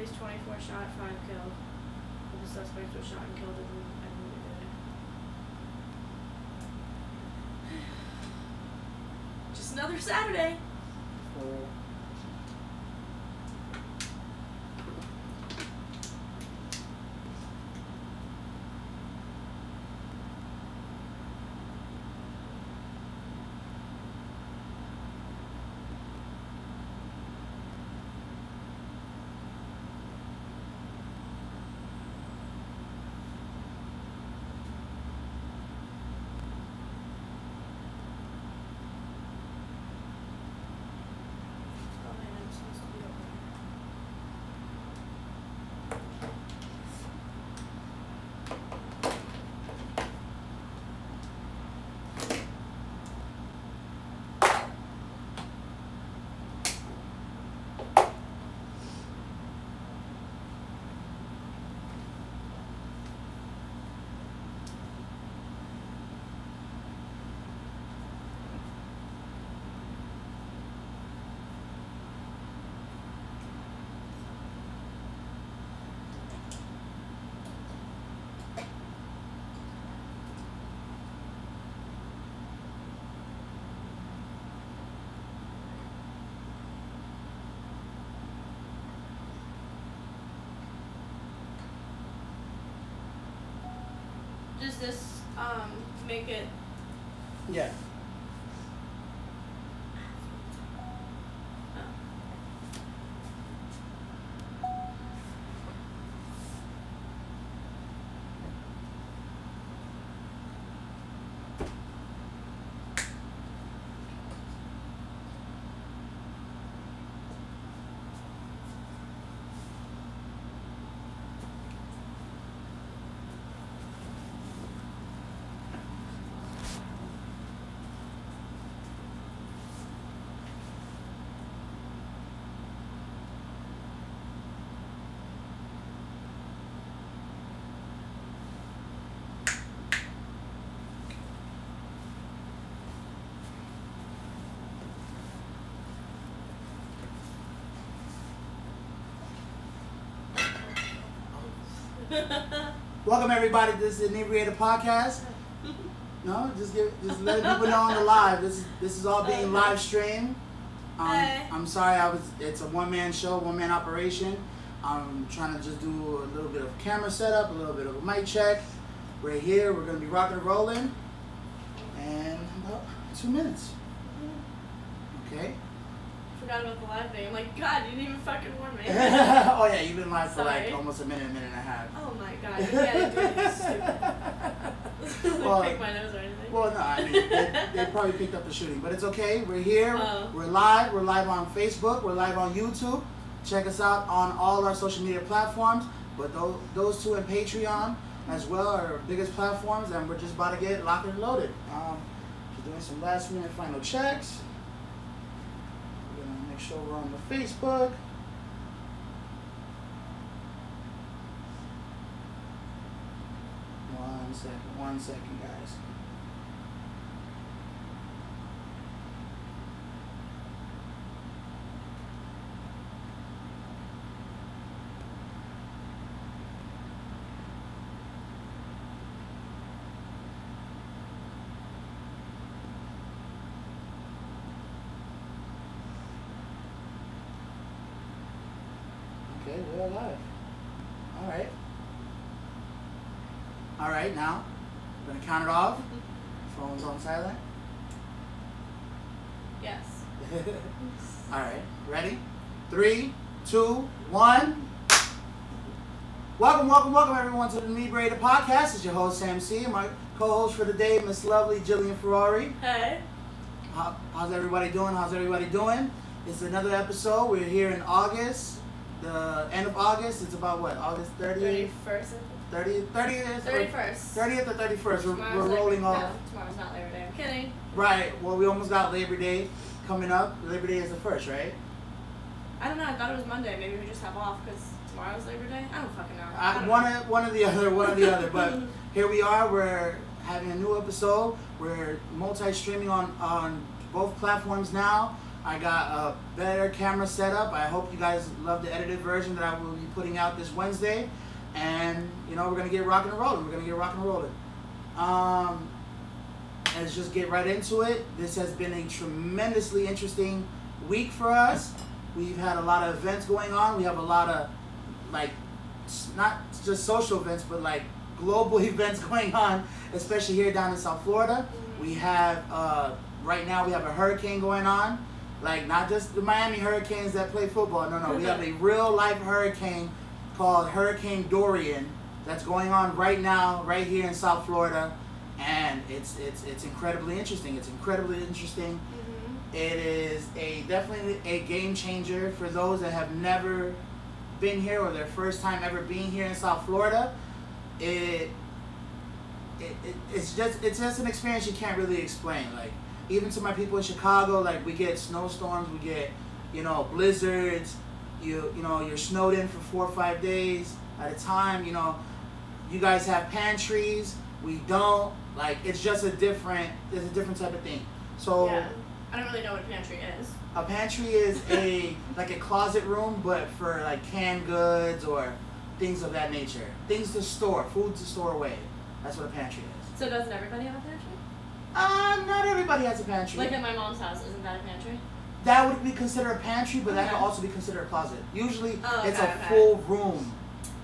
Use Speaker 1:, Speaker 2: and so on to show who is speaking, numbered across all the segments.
Speaker 1: Police 24 shot, 5 killed. The suspects were shot and killed in Inebriated. Just another Saturday. Does this make it?
Speaker 2: Yeah. Welcome everybody to this Inebriated podcast. No, just letting people know on the live. This is all being live streamed.
Speaker 1: Hey.
Speaker 2: I'm sorry, it's a one-man show, one-man operation. I'm trying to just do a little bit of camera setup, a little bit of a mic check. We're here. We're gonna be rocking and rolling, and about 2 minutes. Okay.
Speaker 1: Forgot about the live thing. I'm like, God, you didn't even fucking warn me.
Speaker 2: Oh yeah, you've been live for
Speaker 1: Sorry.
Speaker 2: like almost a minute and a half.
Speaker 1: Oh my God, you can't do anything stupid.
Speaker 2: Well,
Speaker 1: Pick my nose or anything.
Speaker 2: Well, no, I mean, they probably picked up the shooting, but it's okay. We're here.
Speaker 1: Oh.
Speaker 2: We're live. We're live on Facebook. We're live on YouTube. Check us out on all our social media platforms. But those two and Patreon as well are our biggest platforms, and we're just about to get locked and loaded. Just doing some last minute final checks. We're gonna make sure we're on the Facebook. One second, guys. Okay, we're live. All right, now we're gonna count it off. Phone's on silent.
Speaker 1: Yes.
Speaker 2: All right, ready? 3, 2, 1. Welcome everyone to the Inebriated podcast. It's your host Sam C. And my co-host for the day, Miss Lovely Jillian Ferrari.
Speaker 1: Hey.
Speaker 2: How's everybody doing? It's another episode. We're here in August. The end of August. It's about what? August 30th?
Speaker 1: 31st.
Speaker 2: 30th
Speaker 1: 31st.
Speaker 2: 30th or 31st. We're rolling off.
Speaker 1: No, tomorrow's not Labor Day. I'm kidding.
Speaker 2: Right. Well, we almost got Labor Day coming up. Labor Day is the 1st, right?
Speaker 1: I don't know. I thought it was Monday. Maybe we just have off because tomorrow's Labor Day. I don't fucking know.
Speaker 2: One or the other. But here we are. We're having a new episode. We're multi-streaming on both platforms now. I got a better camera setup. I hope you guys love the edited version that I will be putting out this Wednesday. And, you know, we're going to get rocking and rolling. Let's just get right into it. This has been a tremendously interesting week for us. We've had a lot of events going on. We have a lot of, like, not just social events, but like global events going on, especially here down in South Florida. We have, right now we have a hurricane going on. Like, not just the Miami Hurricanes that play football. No. We have a real life hurricane called Hurricane Dorian that's going on right now, right here in South Florida. And it's incredibly interesting. It is definitely a game changer for those that have never been here or their first time ever being here in South Florida. It's just an experience you can't really explain. Like, even to my people in Chicago, like, we get snowstorms, we get, you know, blizzards. You know, you're snowed in for 4 or 5 days at a time. You know, you guys have pantries. We don't. Like, it's just a different type of thing. So
Speaker 1: yeah. I don't really know what a pantry is.
Speaker 2: A pantry is like a closet room, but for like canned goods or things of that nature. Things to store, food to store away. That's what a pantry is.
Speaker 1: So doesn't everybody have a pantry?
Speaker 2: Not everybody has a pantry.
Speaker 1: Like at my mom's house, isn't that a pantry?
Speaker 2: That would be considered a pantry, but that
Speaker 1: Okay.
Speaker 2: could also be considered a closet. Usually,
Speaker 1: Oh,
Speaker 2: it's
Speaker 1: okay,
Speaker 2: a
Speaker 1: okay.
Speaker 2: full room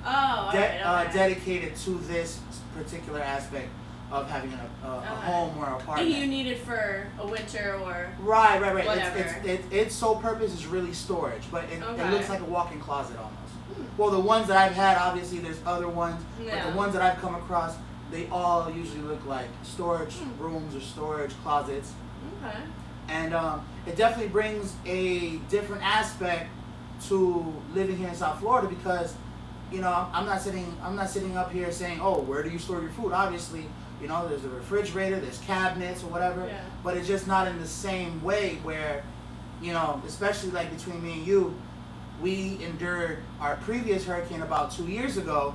Speaker 1: Okay.
Speaker 2: dedicated to this particular aspect of having a
Speaker 1: Okay.
Speaker 2: home or apartment.
Speaker 1: You need it for a winter or
Speaker 2: Right.
Speaker 1: whatever.
Speaker 2: Its sole purpose is really storage, but it
Speaker 1: Okay.
Speaker 2: looks like a walk-in closet almost. Well, the ones that I've had, obviously, there's other ones, but
Speaker 1: Yeah.
Speaker 2: the ones that I've come across, they all usually look like storage rooms or storage closets.
Speaker 1: Okay.
Speaker 2: And it definitely brings a different aspect to living here in South Florida because, you know, I'm not sitting up here saying, oh, where do you store your food? Obviously, you know, there's a refrigerator, there's cabinets or whatever,
Speaker 1: Yeah.
Speaker 2: but it's just not in the same way where, you know, especially like between me and you, we endured our previous hurricane about 2 years ago,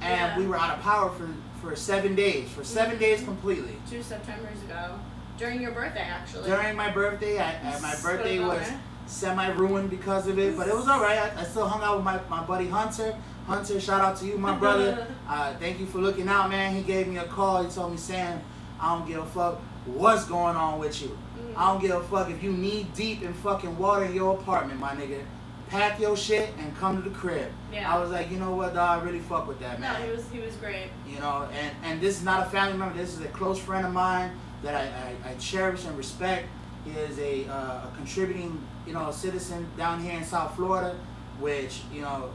Speaker 2: and
Speaker 1: Yeah.
Speaker 2: we were out of power for 7 days, 7 days completely.
Speaker 1: 2 Septembers ago. During your birthday, actually.
Speaker 2: During my birthday, my birthday was semi-ruined because of it, but it was all right. I still hung out with my buddy Hunter. Hunter, shout out to you, my brother. Thank you for looking out, man. He gave me a call. He told me, Sam, I don't give a fuck what's going on with you. I don't give a fuck if you knee deep in fucking water in your apartment, my nigga. Pack your shit and come to the crib.
Speaker 1: Yeah.
Speaker 2: I was like, you know what, dog, I really fuck with that,
Speaker 1: No,
Speaker 2: man.
Speaker 1: he was great.
Speaker 2: You know, and this is not a family member. This is a close friend of mine that I cherish and respect. He is a contributing, you know, citizen down here in South Florida, which, you know,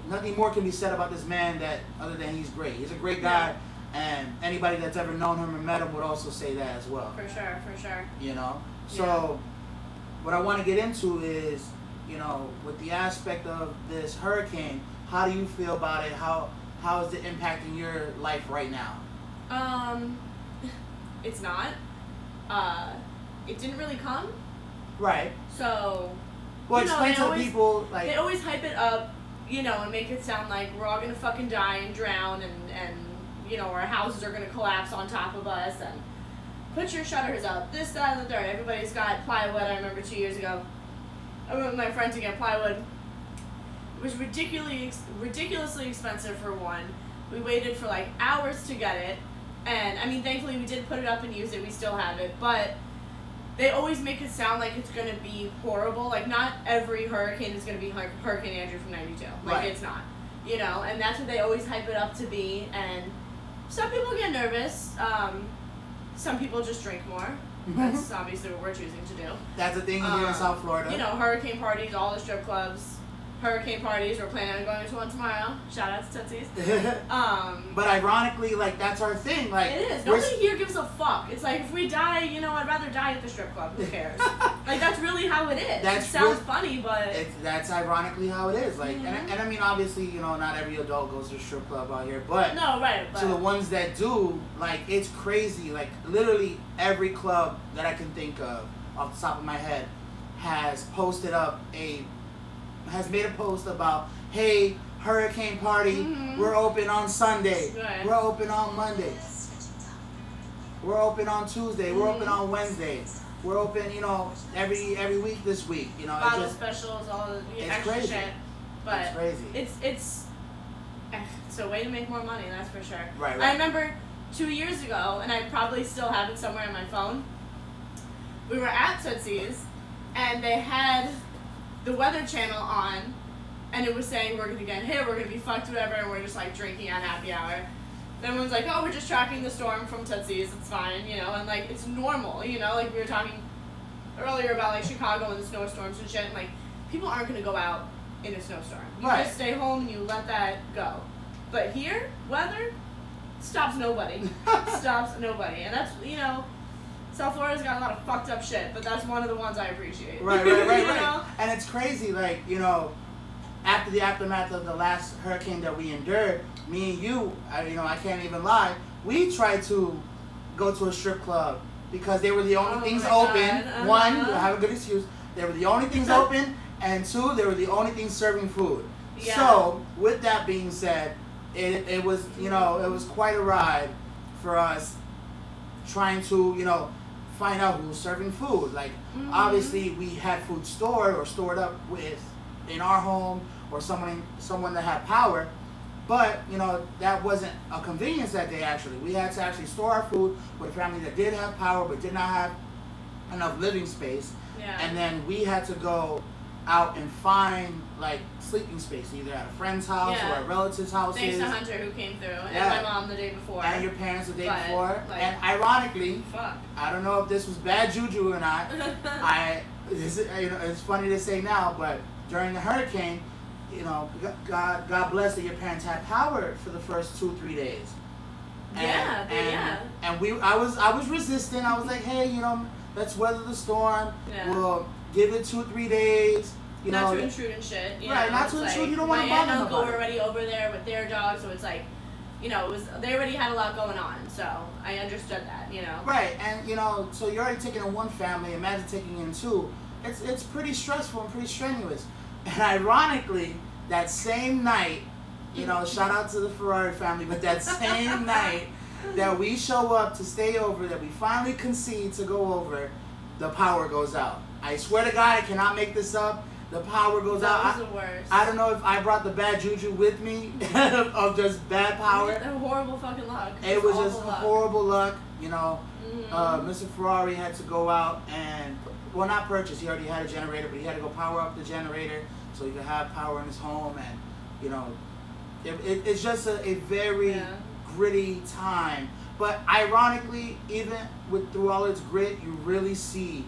Speaker 2: nothing more can be said about this man that other than he's great. He's a great guy, and anybody that's ever known him or met him would also say that as well.
Speaker 1: For sure.
Speaker 2: You know, so what I want to get into is, you know, with the aspect of this hurricane, how do you feel about it? How is it impacting your life right now?
Speaker 1: It's not. It didn't really come.
Speaker 2: Right.
Speaker 1: So.
Speaker 2: Well,
Speaker 1: you know,
Speaker 2: explain
Speaker 1: they
Speaker 2: to
Speaker 1: always-
Speaker 2: people, like,
Speaker 1: They always hype it up, you know, and make it sound like we're all gonna fucking die and drown, and you know, our houses are gonna collapse on top of us, and put your shutters up, this, that, and the third. Everybody's got plywood. I remember 2 years ago, I went with my friend to get plywood. It was ridiculously expensive for one. We waited for like hours to get it, and I mean, thankfully we did put it up and use it. We still have it, but they always make it sound like it's gonna be horrible. Like, not every hurricane is gonna be like Hurricane Andrew from '92. Like,
Speaker 2: Right.
Speaker 1: it's not. You know, and that's what they always hype it up to be. And some people get nervous. Some people just drink more. That's obviously what we're choosing to do.
Speaker 2: that's a thing here in South Florida.
Speaker 1: You know, hurricane parties, all the strip clubs, hurricane parties. We're planning on going to one tomorrow. Shout out to Tootsie's.
Speaker 2: But ironically, like, that's our thing. Like,
Speaker 1: It is.
Speaker 2: we're
Speaker 1: Nobody here gives a fuck. It's like, if we die, you know, I'd rather die at the strip club. Who cares? Like, that's really how it is.
Speaker 2: That's
Speaker 1: It sounds
Speaker 2: really-
Speaker 1: funny, but
Speaker 2: that's ironically how it is. Like, and I mean, obviously, you know, not every adult goes to a strip club out here, but
Speaker 1: no, right. But
Speaker 2: to the ones that do, like, it's crazy. Like, literally every club that I can think of off the top of my head has made a post about, hey, hurricane party, we're open on Sunday,
Speaker 1: Right.
Speaker 2: we're open on Monday, we're open on Tuesday, we're open on Wednesday. we're open, you know, every week this week. You know,
Speaker 1: All the specials, all the
Speaker 2: it's
Speaker 1: extra
Speaker 2: crazy.
Speaker 1: shit. But
Speaker 2: it's crazy.
Speaker 1: It's a way to make more money, that's for sure.
Speaker 2: Right.
Speaker 1: I remember 2 years ago, and I probably still have it somewhere on my phone. We were at Tootsie's, and they had the Weather Channel on, and it was saying we're gonna get hit, we're gonna be fucked, whatever, and we're just like drinking at happy hour. Everyone's like, oh, we're just tracking the storm from Tootsie's, it's fine, you know, and like it's normal, you know, like we were talking earlier about like Chicago and the snowstorms and shit, and like people aren't gonna go out in a snowstorm. You
Speaker 2: Right.
Speaker 1: just stay home and you let that go. But here, weather stops nobody. Stops nobody. And that's, you know, South Florida's got a lot of fucked up shit, but that's one of the ones I appreciate.
Speaker 2: Right.
Speaker 1: You
Speaker 2: Right.
Speaker 1: know?
Speaker 2: And it's crazy, like, you know, after the aftermath of the last hurricane that we endured, me and you, you know, I can't even lie, we tried to go to a strip club because they were the only things open. One, I have a good excuse. They were the only things open, and two, they were the only things serving food.
Speaker 1: Yeah.
Speaker 2: So, with that being said, it was, you know, it was quite a ride for us trying to, you know, find out who was serving food. Like, obviously, we had food stored or stored up with in our home or someone that had power. But, you know, that wasn't a convenience that day, actually. We had to actually store our food with a family that did have power but did not have enough living space.
Speaker 1: Yeah.
Speaker 2: And then we had to go out and find, like, sleeping space, either at a friend's house or at relatives' houses.
Speaker 1: Thanks to Hunter who came through, and my mom the day before.
Speaker 2: And your parents the day
Speaker 1: But,
Speaker 2: before.
Speaker 1: like,
Speaker 2: and ironically,
Speaker 1: fuck.
Speaker 2: I don't know if this was bad juju or not. You know, it's funny to say now, but during the hurricane, you know, God bless that your parents had power for the first 2-3 days. And I was resistant. I was like, hey, you know, let's weather the storm.
Speaker 1: Yeah.
Speaker 2: We'll give it 2-3 days. You
Speaker 1: not
Speaker 2: know,
Speaker 1: to intrude and shit. You
Speaker 2: right,
Speaker 1: know,
Speaker 2: not to
Speaker 1: it's
Speaker 2: intrude.
Speaker 1: Like,
Speaker 2: You don't want to
Speaker 1: my aunt
Speaker 2: bother
Speaker 1: and uncle were
Speaker 2: nobody.
Speaker 1: already over there with their dog, so it's like, you know, they already had a lot going on, so I understood that, you know.
Speaker 2: Right, and you know, so you're already taking in one family. Imagine taking in two. It's pretty stressful and pretty strenuous. And ironically, that same night, you know, shout out to the Ferrari family, but that same night that we show up to stay over, that we finally concede to go over, the power goes out. I swear to God, I cannot make this up. The power goes out.
Speaker 1: That was the worst.
Speaker 2: I don't know if I brought the bad juju with me of just bad power.
Speaker 1: Horrible fucking luck.
Speaker 2: It was just
Speaker 1: luck.
Speaker 2: horrible luck, you know.
Speaker 1: Mm-hmm.
Speaker 2: Mr. Ferrari had to go out and, well, not purchase. He already had a generator, but he had to go power up the generator so he could have power in his home. And, you know, it's just a very gritty time. But ironically, even through all its grit, you really see.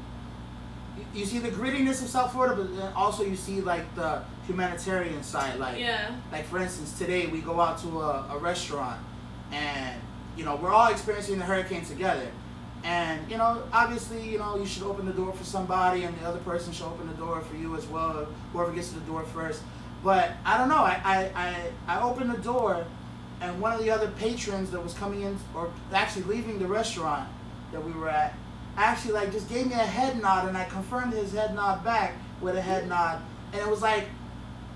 Speaker 2: You see the grittiness of South Florida, but then also you see like the humanitarian side. Like for instance, today we go out to a restaurant, and you know we're all experiencing the hurricane together, and you know obviously you know you should open the door for somebody, and the other person should open the door for you as well, whoever gets to the door first. But I don't know. I opened the door, and one of the other patrons that was coming in or actually leaving the restaurant that we were at. Actually, like, just gave me a head nod, and I confirmed his head nod back with a head nod, and it was like,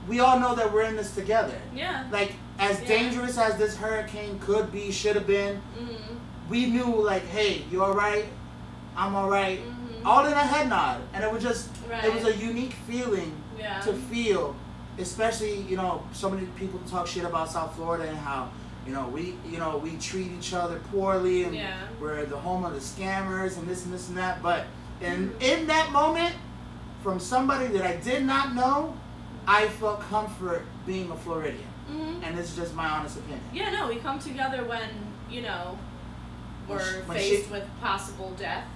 Speaker 2: we all know that we're in this together.
Speaker 1: Yeah.
Speaker 2: Like, as dangerous as this hurricane could be, should have been, we knew, like, hey, you all right? I'm all right. All in a head nod, and it was just, it was a unique feeling to feel, especially, you know, so many people talk shit about South Florida and how, you know, we treat each other poorly, and we're the home of the scammers and this and that. But in that moment, from somebody that I did not know, I felt comfort being a Floridian. And this is just my honest opinion.
Speaker 1: Yeah, no, we come together when, you know, we're faced with possible death.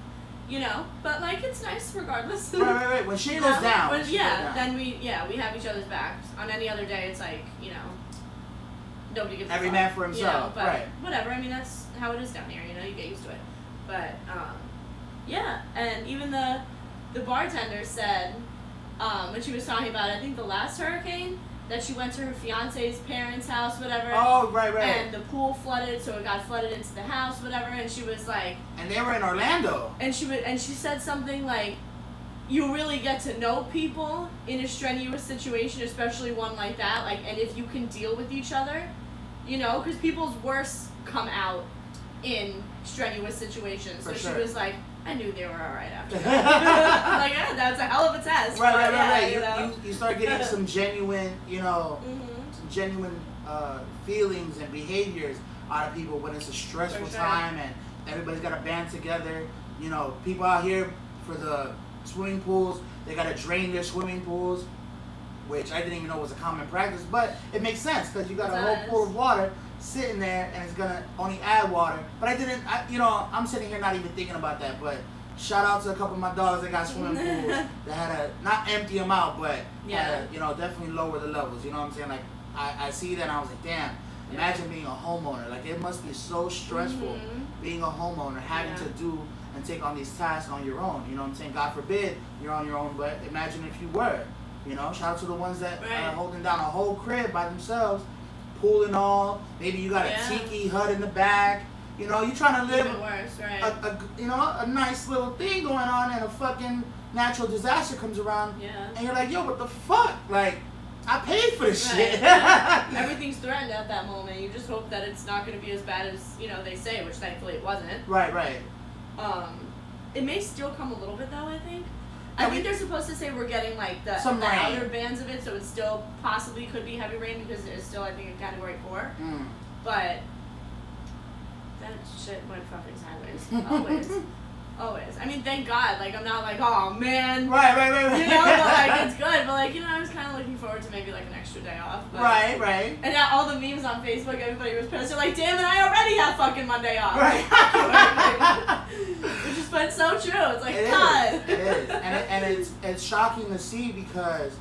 Speaker 1: You know, but like it's nice regardless.
Speaker 2: Right. When shit goes down.
Speaker 1: Then we have each other's backs. On any other day, it's like, you know, nobody gives a fuck.
Speaker 2: Every man for himself,
Speaker 1: you know, but
Speaker 2: right?
Speaker 1: Whatever. I mean, that's how it is down here. You know, you get used to it. But yeah, and even the bartender said when she was talking about, I think the last hurricane, that she went to her fiance's parents' house, whatever.
Speaker 2: Oh, right.
Speaker 1: And the pool flooded, so it got flooded into the house, whatever. And she was like,
Speaker 2: and they were in Orlando.
Speaker 1: And she said something like, you really get to know people in a strenuous situation, especially one like that. Like, and if you can deal with each other, you know, because people's worst come out in strenuous situations. So she was like, I knew they were alright after that. I'm like, yeah, that's a hell of a test.
Speaker 2: Right. You start getting some genuine, some genuine feelings and behaviors out of people when it's a stressful time and everybody's got to band together. You know, people out here for the swimming pools, they got to drain their swimming pools, which I didn't even know was a common practice, but it makes sense because you got a whole pool of water sitting there and it's gonna only add water. But I'm sitting here not even thinking about that. But shout out to a couple of my dogs that got swimming pools that had to not empty them out, but had to, definitely lower the levels. You know what I'm saying? Like I see that and I was like, damn. Imagine being a homeowner. Like it must be so stressful being a homeowner, having to do and take on these tasks on your own. You know what I'm saying? God forbid you're on your own, but imagine if you were. Shout out to the ones that are holding down a whole crib by themselves, pool and all. Maybe you got a tiki hut in the back. You're trying to live
Speaker 1: even worse,
Speaker 2: a nice little thing going on, and a fucking natural disaster comes around, and you're like, yo, what the fuck? Like, I paid for this shit.
Speaker 1: Everything's threatened at that moment. You just hope that it's not going to be as bad as they say, which thankfully it wasn't.
Speaker 2: Right.
Speaker 1: It may still come a little bit though. I think they're supposed to say we're getting like the outer bands of it, so it still possibly could be heavy rain because it is still, I think, in Category 4. But that shit went fucking sideways. Always. I mean, thank God. Like, I'm not like, oh man.
Speaker 2: Right.
Speaker 1: But like, it's good. But like, I was kind of looking forward to maybe like an extra day off. But,
Speaker 2: right.
Speaker 1: And now all the memes on Facebook, everybody was pissed. They're like, damn it, I already have fucking Monday off.
Speaker 2: Right.
Speaker 1: Which is, but so true. It's like, God.
Speaker 2: It is. And it's shocking to see because,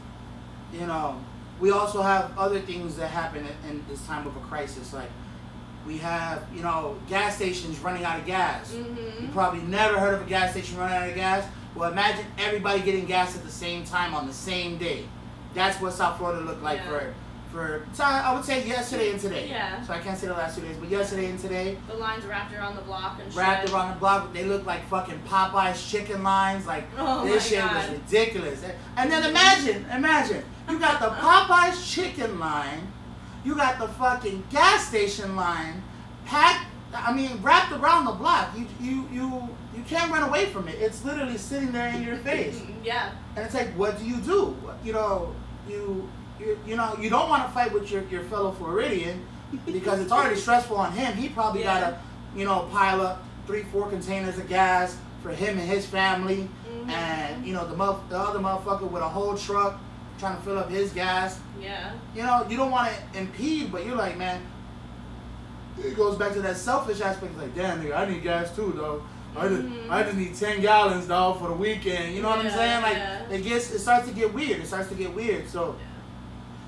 Speaker 2: we also have other things that happen in this time of a crisis. Like, we have, gas stations running out of gas. You probably never heard of a gas station running out of gas. Well, imagine everybody getting gas at the same time on the same day. That's what South Florida looked like so I would say yesterday and today.
Speaker 1: Yeah.
Speaker 2: So I can't say the last 2 days, but yesterday and today.
Speaker 1: The lines wrapped around the block and
Speaker 2: Wrapped around the block. They look like fucking Popeye's chicken lines. Like, this shit was ridiculous. And then imagine. You got the Popeye's chicken line. You got the fucking gas station line wrapped around the block. You can't run away from it. It's literally sitting there in your face.
Speaker 1: Yeah.
Speaker 2: And it's like, what do? You don't want to fight with your fellow Floridian because it's already stressful on him. He probably got to, pile up 3-4 containers of gas for him and his family. And, the other motherfucker with a whole truck trying to fill up his gas.
Speaker 1: Yeah.
Speaker 2: You don't want to impede, but you're like, man, it goes back to that selfish aspect. It's like, damn, nigga, I need gas too, though. I just need 10 gallons, dog, for the weekend. You know what I'm saying? Like, it starts to get weird. So,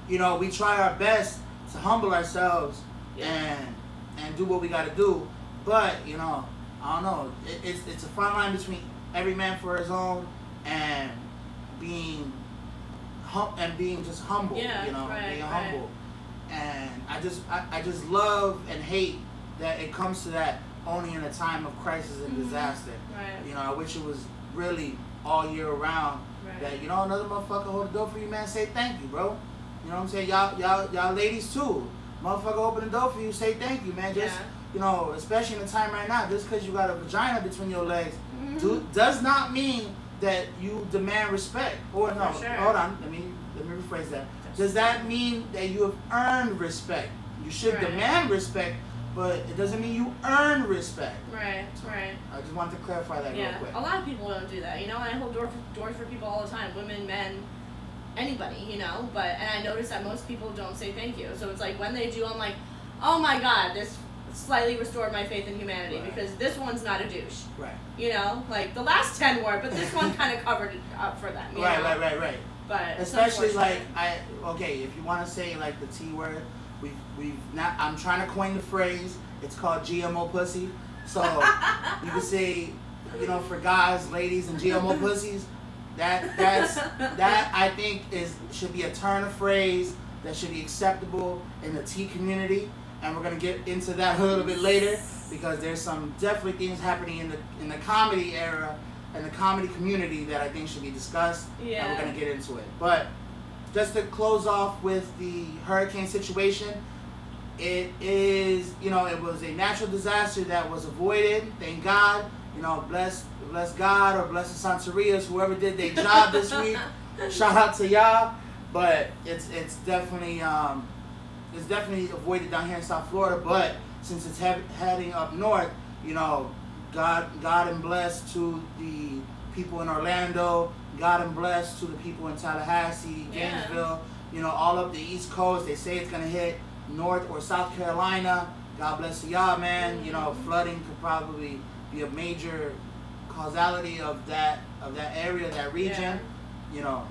Speaker 2: we try our best to humble ourselves and do what we got to do. But, I don't know. It's a fine line between every man for his own and being just humble, being humble. And I just love and hate that it comes to that only in a time of crisis and disaster.
Speaker 1: Right.
Speaker 2: I wish it was really all year round.
Speaker 1: Right.
Speaker 2: That another motherfucker hold the door for you, man. Say thank you, bro. You know what I'm saying? Y'all ladies too. Motherfucker open the door for you. Say thank you, man. Just especially in the time right now, just because you got a vagina between your legs, does not mean that you demand respect. Or no, hold on. Let me rephrase that. Does that mean that you have earned respect? You should demand respect, but it doesn't mean you earn respect.
Speaker 1: Right.
Speaker 2: I just wanted to clarify that real quick.
Speaker 1: A lot of people don't do that. I hold doors for people all the time. Women, men, anybody, But and I notice that most people don't say thank you. So it's like when they do, I'm like, oh my God, this slightly restored my faith in humanity because this one's not a douche.
Speaker 2: Right.
Speaker 1: Like the last 10 were, but this one kind of covered it up for them.
Speaker 2: Right.
Speaker 1: But
Speaker 2: especially like if you want to say like the T word, we've not. I'm trying to coin the phrase. It's called GMO pussy. So you can say, for guys, ladies, and GMO pussies. That I think should be a turn of phrase that should be acceptable in the T community, and we're gonna get into that a little bit later because there's some definitely things happening in the comedy era and the comedy community that I think should be discussed.
Speaker 1: Yeah.
Speaker 2: And we're gonna get into it. But just to close off with the hurricane situation, it is it was a natural disaster that was avoided, thank God. You know, bless God or bless the Santerias, whoever did their job this week. Shout out to y'all. But it's definitely avoided down here in South Florida. But since it's heading up north, you know, God and bless to the people in Orlando. God and bless to the people in Tallahassee, Gainesville. You know, all up the East Coast. They say it's gonna hit North or South Carolina. God bless y'all, man. You know, flooding could probably be a major causality of that area, that region.
Speaker 1: Yeah.
Speaker 2: You know,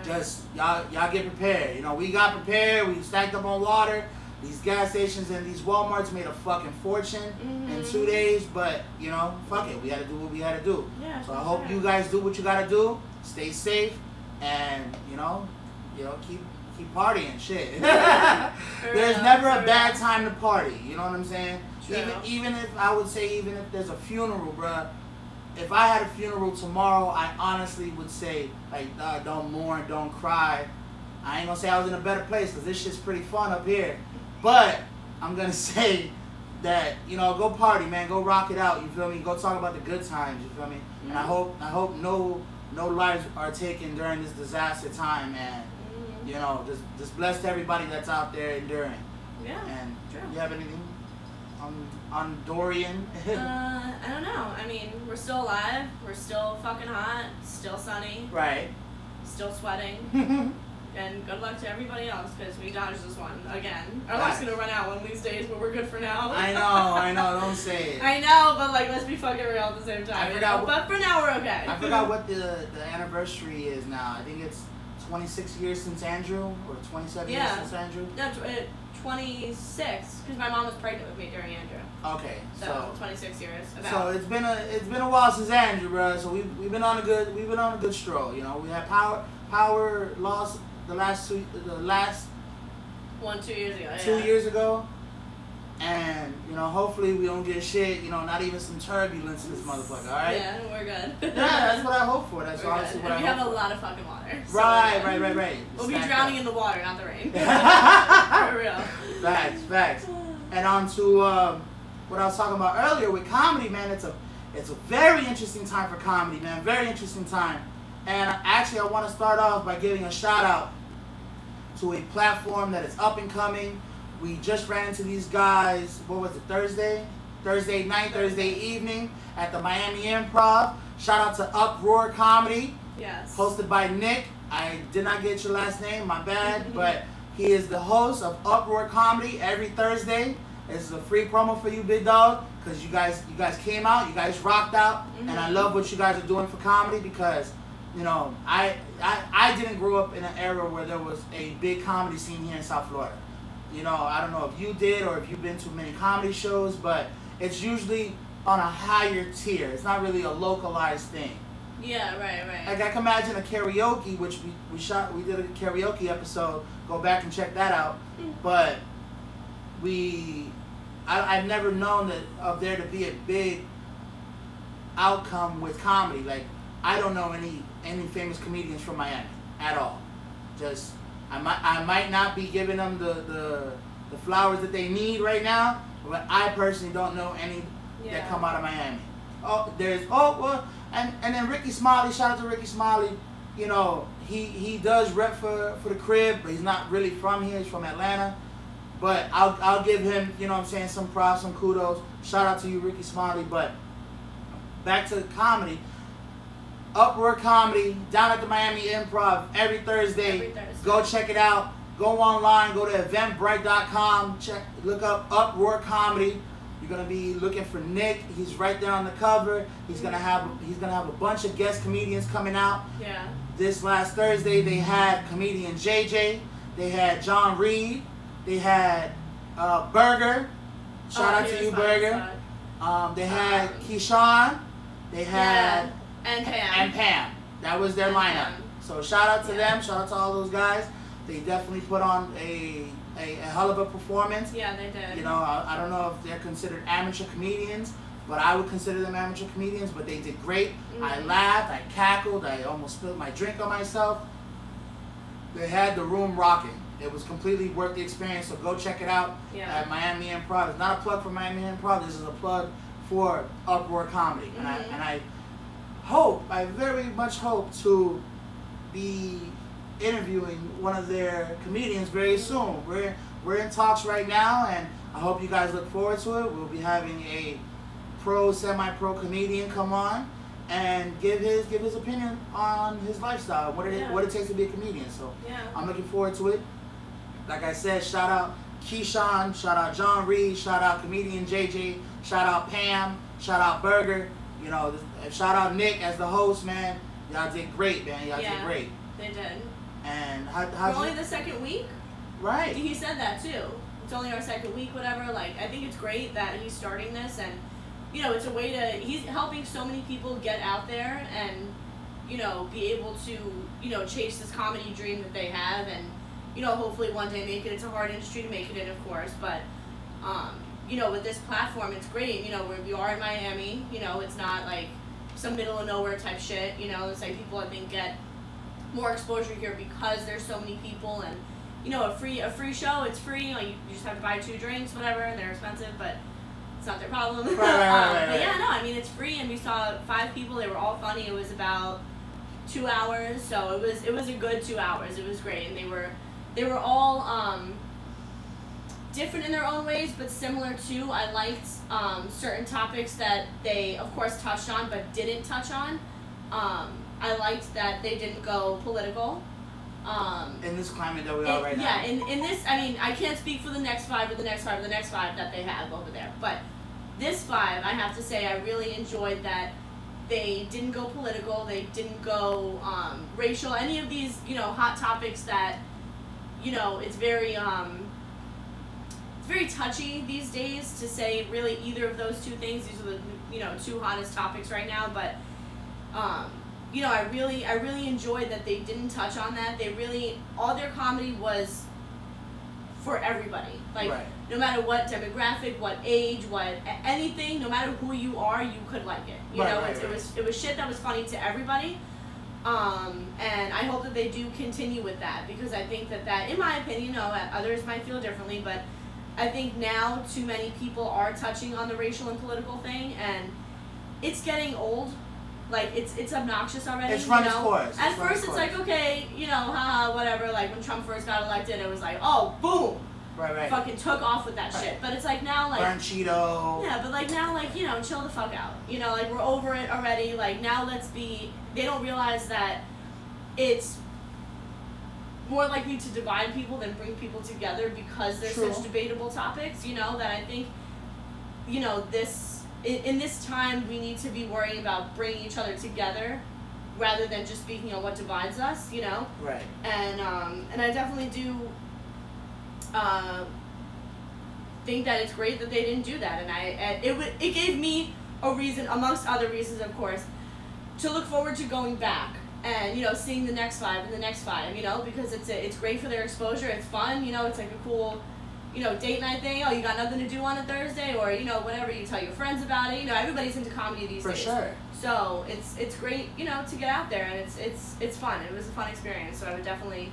Speaker 2: just y'all get prepared. You know, we got prepared. We stacked up on water. These gas stations and these Walmarts made a fucking fortune in 2 days, but you know, fuck it. We had to do what we had to do.
Speaker 1: Yeah,
Speaker 2: so I hope you guys do what you gotta do. Stay safe, and you know, keep partying. Shit. There's never a bad time to party. You know what I'm saying?
Speaker 1: True.
Speaker 2: Even if I would say, even if there's a funeral, bruh. If I had a funeral tomorrow, I honestly would say, like, don't mourn, don't cry. I ain't gonna say I was in a better place, because this shit's pretty fun up here. But I'm gonna say that, you know, go party, man. Go rock it out, you feel me? Go talk about the good times, you feel me? Mm-hmm. And I hope no lives are taken during this disaster time, and, you know, just bless to everybody that's out there enduring.
Speaker 1: Yeah,
Speaker 2: and
Speaker 1: true.
Speaker 2: You have anything on Dorian?
Speaker 1: I don't know. I mean, we're still alive. We're still fucking hot. Still sunny.
Speaker 2: Right.
Speaker 1: Still sweating. And good luck to everybody else, because we dodged this one again. Our life's gonna run out one of these days, but we're good for now.
Speaker 2: I know. Don't say it.
Speaker 1: I know, but like, let's be fucking real at the same time.
Speaker 2: I forgot.
Speaker 1: But for now, we're okay.
Speaker 2: I forgot what the anniversary is now. I think it's 26 years since Andrew, or 27 years since Andrew.
Speaker 1: No, 26, because my mom was pregnant with me during Andrew.
Speaker 2: Okay,
Speaker 1: so 26 years. About.
Speaker 2: So it's been a while since Andrew, bro. So we've been on a good stroll. You know, we had power loss the last 2
Speaker 1: years ago.
Speaker 2: 2 years ago. And, you know, hopefully we don't get shit, you know, not even some turbulence in this motherfucker, alright?
Speaker 1: Yeah, we're good.
Speaker 2: Yeah, that's what I hope for. That's honestly what I hope for.
Speaker 1: We have a lot of fucking water. So
Speaker 2: right.
Speaker 1: We'll be drowning in the water, not the rain. For real.
Speaker 2: Facts. And on to what I was talking about earlier with comedy, man. It's a very interesting time for comedy, man. Very interesting time. And actually, I want to start off by giving a shout out to a platform that is up and coming. We just ran into these guys, what was it, Thursday night, Thursday evening at the Miami Improv. Shout out to Uproar Comedy.
Speaker 1: Yes.
Speaker 2: Hosted by Nick. I did not get your last name, my bad, but he is the host of Uproar Comedy every Thursday. This is a free promo for you, big dog, because you guys came out, you guys rocked out, and I love what you guys are doing for comedy, because, you know, I didn't grow up in an era where there was a big comedy scene here in South Florida. You know, I don't know if you did or if you've been to many comedy shows, but it's usually on a higher tier. It's not really a localized thing.
Speaker 1: Yeah, right.
Speaker 2: Like, I can imagine a karaoke, which we did a karaoke episode. Go back and check that out. But I've never known that of there to be a big outcome with comedy. Like, I don't know any famous comedians from Miami at all. Just I might not be giving them the flowers that they need right now, but I personally don't know any that come out of Miami. And then Ricky Smiley, shout out to Ricky Smiley. You know, he does rep for the crib, but he's not really from here. He's from Atlanta. But I'll give him, you know what I'm saying, some props, some kudos. Shout out to you, Ricky Smiley. But back to comedy. Uproar Comedy down at the Miami Improv every Thursday. Go check it out. Go online. Go to eventbrite.com. Look up Uproar Comedy. You're gonna be looking for Nick. He's right there on the cover. He's gonna have a bunch of guest comedians coming out.
Speaker 1: Yeah.
Speaker 2: This last Thursday they had comedian JJ. They had John Reed. They had Burger. Shout out to you, Burger. They had Keyshawn. They had
Speaker 1: and
Speaker 2: Pam. That was their lineup.
Speaker 1: Pam.
Speaker 2: So shout out to them. Shout out to all those guys. They definitely put on a hell of a performance.
Speaker 1: Yeah, they did.
Speaker 2: You know, I don't know if they're considered amateur comedians, but I would consider them amateur comedians. But they did great. I laughed. I cackled. I almost spilled my drink on myself. They had the room rocking. It was completely worth the experience. So go check it out at Miami Improv. It's not a plug for Miami Improv. This is a plug for Uproar Comedy, and I hope, I very much hope to be interviewing one of their comedians very soon. We're in talks right now, and I hope you guys look forward to it. We'll be having a semi-pro comedian come on and give his opinion on his lifestyle, what it takes to be a comedian. So I'm looking forward to it. Like I said, shout out Keyshawn, shout out John Reed, shout out comedian JJ, shout out Pam, shout out Burger. You know, shout out Nick as the host, man. Y'all did great, man. Y'all did great.
Speaker 1: They did.
Speaker 2: And
Speaker 1: we're only the second week?
Speaker 2: Right.
Speaker 1: He said that too. It's only our second week, whatever. Like, I think it's great that he's starting this, and you know, it's a way to, he's helping so many people get out there and, you know, be able to, you know, chase this comedy dream that they have, and, you know, hopefully one day make it. It's a hard industry to make it in, of course, but, you know, with this platform, it's great. You know, we are in Miami, you know, it's not like some middle of nowhere type shit, you know, it's like people, I think, get more exposure here because there's so many people, and, you know, a free show, it's free, like, you just have to buy 2 drinks, whatever, they're expensive, but it's not their problem.
Speaker 2: Right.
Speaker 1: But yeah, no, I mean, it's free, and we saw 5 people, they were all funny. It was about 2 hours, so it was a good 2 hours. It was great, and they were all different in their own ways, but similar too. I liked certain topics that they, of course, touched on, but didn't touch on. I liked that they didn't go political.
Speaker 2: In this climate that we are right now.
Speaker 1: Yeah, in this, I mean, I can't speak for the next 5 or the next 5 or the next 5 that they have over there, but this 5, I have to say, I really enjoyed that they didn't go political, they didn't go racial, any of these, you know, hot topics that, you know, it's very touchy these days to say really either of those 2 things. These are the, you know, 2 hottest topics right now, but you know, I really enjoyed that they didn't touch on that. They really, all their comedy was for everybody. Like, no matter what demographic, what age, what anything, no matter who you are, you could like it. You know, it was shit that was funny to everybody. And I hope that they do continue with that, because I think that in my opinion, you know, others might feel differently, but I think now too many people are touching on the racial and political thing, and it's getting old. Like, it's obnoxious already.
Speaker 2: It's run
Speaker 1: you
Speaker 2: its
Speaker 1: know?
Speaker 2: course.
Speaker 1: At first, it's like, okay, you know, haha, whatever. Like, when Trump first got elected, it was like, oh, boom.
Speaker 2: Right.
Speaker 1: Fucking took off with that shit. But it's like now, like.
Speaker 2: Burn Cheeto.
Speaker 1: Yeah, but like now, like, you know, chill the fuck out. You know, like, we're over it already. Like, now let's be. They don't realize that it's more likely to divide people than bring people together because there's such debatable topics, you know, that I think, you know, in this time, we need to be worrying about bringing each other together rather than just speaking on what divides us, you know?
Speaker 2: Right.
Speaker 1: And I definitely do think that it's great that they didn't do that. And it gave me a reason, amongst other reasons, of course, to look forward to going back and, you know, seeing the next 5 and the next 5, you know, because it's great for their exposure. It's fun, you know, it's like a cool, you know, date night thing. Oh, you got nothing to do on a Thursday, or, you know, whatever, you tell your friends about it. You know, everybody's into comedy these days.
Speaker 2: For sure.
Speaker 1: So it's great, you know, to get out there, and it's fun. It was a fun experience, so I would definitely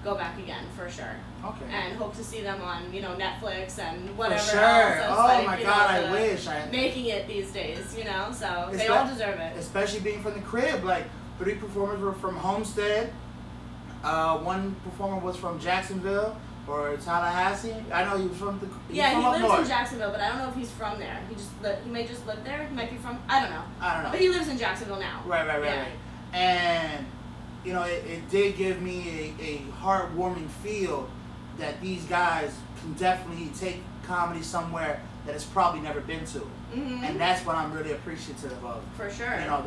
Speaker 1: go back again for sure.
Speaker 2: Okay.
Speaker 1: And hope to see them on, you know, Netflix and whatever
Speaker 2: for sure.
Speaker 1: else.
Speaker 2: Oh
Speaker 1: like,
Speaker 2: my
Speaker 1: you
Speaker 2: God,
Speaker 1: know,
Speaker 2: I wish.
Speaker 1: making it these days, you know, so they all deserve it.
Speaker 2: Especially being from the crib, like 3 performers were from Homestead. 1 performer was from Jacksonville or Tallahassee. I know he was from the.
Speaker 1: He lives in Jacksonville, but I don't know if he's from there. He may just live there. He might be from. I don't know. But he lives in Jacksonville now.
Speaker 2: Right. And you know, it did give me a heartwarming feel that these guys can definitely take comedy somewhere that it's probably never been to.
Speaker 1: Mm-hmm.
Speaker 2: And that's what I'm really appreciative of.
Speaker 1: For sure.
Speaker 2: You know,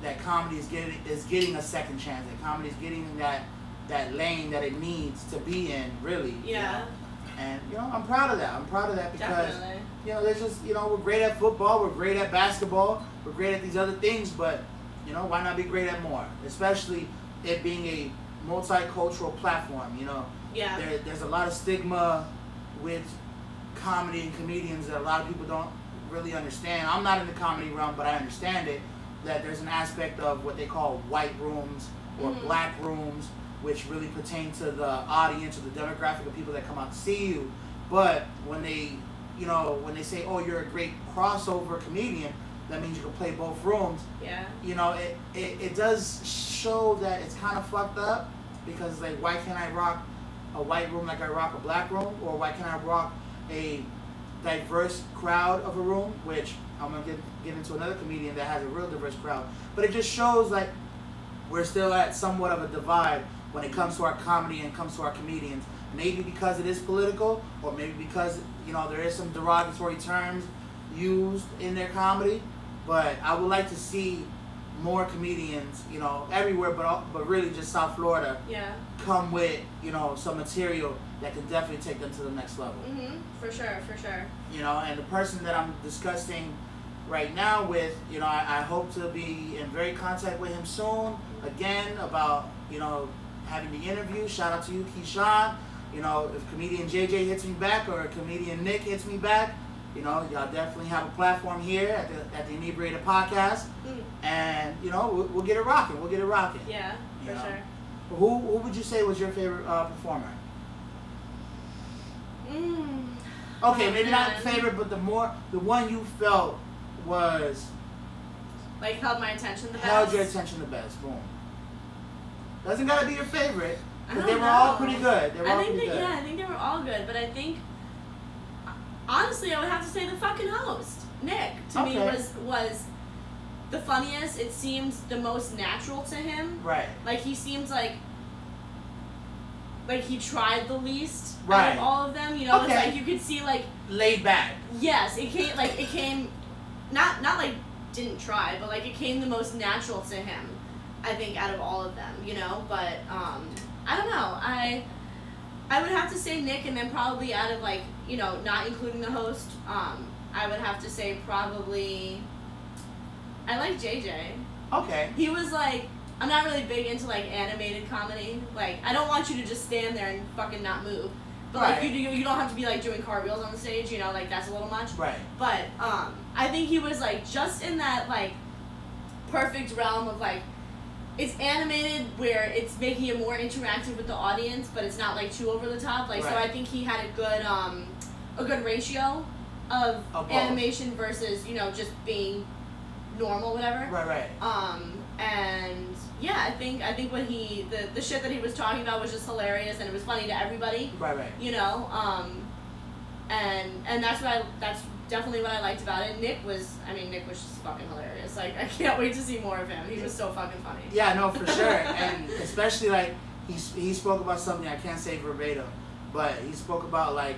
Speaker 2: that comedy is getting a second chance. That comedy is getting that lane that it needs to be in, really.
Speaker 1: Yeah.
Speaker 2: You know? And, you know, I'm proud of that. I'm proud of that because,
Speaker 1: definitely.
Speaker 2: You know, there's just, you know, we're great at football, we're great at basketball, we're great at these other things, but, you know, why not be great at more? Especially it being a multicultural platform, you know.
Speaker 1: Yeah.
Speaker 2: There's a lot of stigma with comedy and comedians that a lot of people don't really understand. I'm not in the comedy realm, but I understand it, that there's an aspect of what they call white rooms or black rooms, which really pertain to the audience or the demographic of people that come out to see you. But when they you know, when they say, oh, you're a great crossover comedian, that means you can play both rooms.
Speaker 1: Yeah.
Speaker 2: You know, it does show that it's kind of fucked up, because like, why can't I rock a white room like I rock a black room, or why can't I rock a diverse crowd of a room, which I'm gonna get into another comedian that has a real diverse crowd. But it just shows like we're still at somewhat of a divide when it comes to our comedy and comes to our comedians. Maybe because it is political, or maybe because, you know, there is some derogatory terms used in their comedy. But I would like to see more comedians, you know, everywhere, but really just South Florida, come with, you know, some material that can definitely take them to the next level.
Speaker 1: For sure.
Speaker 2: You know, and the person that I'm discussing right now with, you know, I hope to be in very contact with him soon, again, about, you know, having the interview. Shout out to you, Keyshawn. You know, if comedian JJ hits me back, or comedian Nick hits me back, you know, y'all definitely have a platform here at the Inebriated podcast. And, you know, we'll get it rocking.
Speaker 1: Yeah, for sure.
Speaker 2: Who would you say was your favorite performer? Okay, maybe not favorite, but the one you felt was
Speaker 1: like held my attention the best.
Speaker 2: Held your attention the best. Boom. Doesn't gotta be your favorite, because they were
Speaker 1: know.
Speaker 2: all pretty good.
Speaker 1: I think they were all good, but I think honestly I would have to say the fucking host, Nick, to me was the funniest. It seems the most natural to him.
Speaker 2: Right.
Speaker 1: Like he seems like he tried the least
Speaker 2: right.
Speaker 1: out of all of them. You know, it's like you could see like
Speaker 2: laid back.
Speaker 1: Yes, it came not like didn't try, but like it came the most natural to him, I think, out of all of them, you know. But I don't know. I would have to say Nick, and then probably out of like, you know, not including the host, I would have to say probably I like JJ.
Speaker 2: Okay.
Speaker 1: He was like, I'm not really big into like animated comedy. Like, I don't want you to just stand there and fucking not move. But like you don't have to be like doing cartwheels on the stage, you know, like that's a little much.
Speaker 2: Right.
Speaker 1: But I think he was like just in that like perfect realm of like, it's animated where it's making it more interactive with the audience, but it's not like too over the top. Like, so I think he had a good ratio of animation versus, you know, just being normal, whatever.
Speaker 2: Right.
Speaker 1: And yeah, I think when the shit that he was talking about was just hilarious, and it was funny to everybody.
Speaker 2: Right.
Speaker 1: You know, and that's definitely what I liked about it. Nick was just fucking hilarious. Like, I can't wait to see more of him. He was so fucking funny.
Speaker 2: Yeah, no, for sure. And especially like he spoke about something I can't say verbatim, but he spoke about like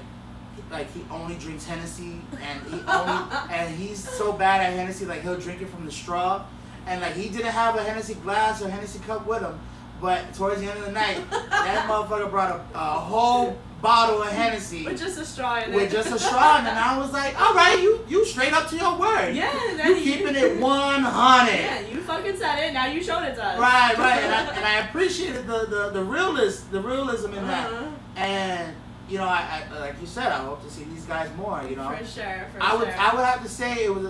Speaker 2: he only drinks Hennessy, and he's so bad at Hennessy, like he'll drink it from the straw, and like he didn't have a Hennessy glass or Hennessy cup with him, but towards the end of the night, that motherfucker brought a whole bottle of Hennessy
Speaker 1: with just a straw in it.
Speaker 2: With just a straw, and I was like, all right, you straight up to your word.
Speaker 1: Yeah,
Speaker 2: you keeping it 100.
Speaker 1: Yeah, you fucking said it. Now you showed it to us.
Speaker 2: Right, and I appreciated the realism in that, and. You know, I like you said, I hope to see these guys more. You know,
Speaker 1: for sure.
Speaker 2: I would have to say it was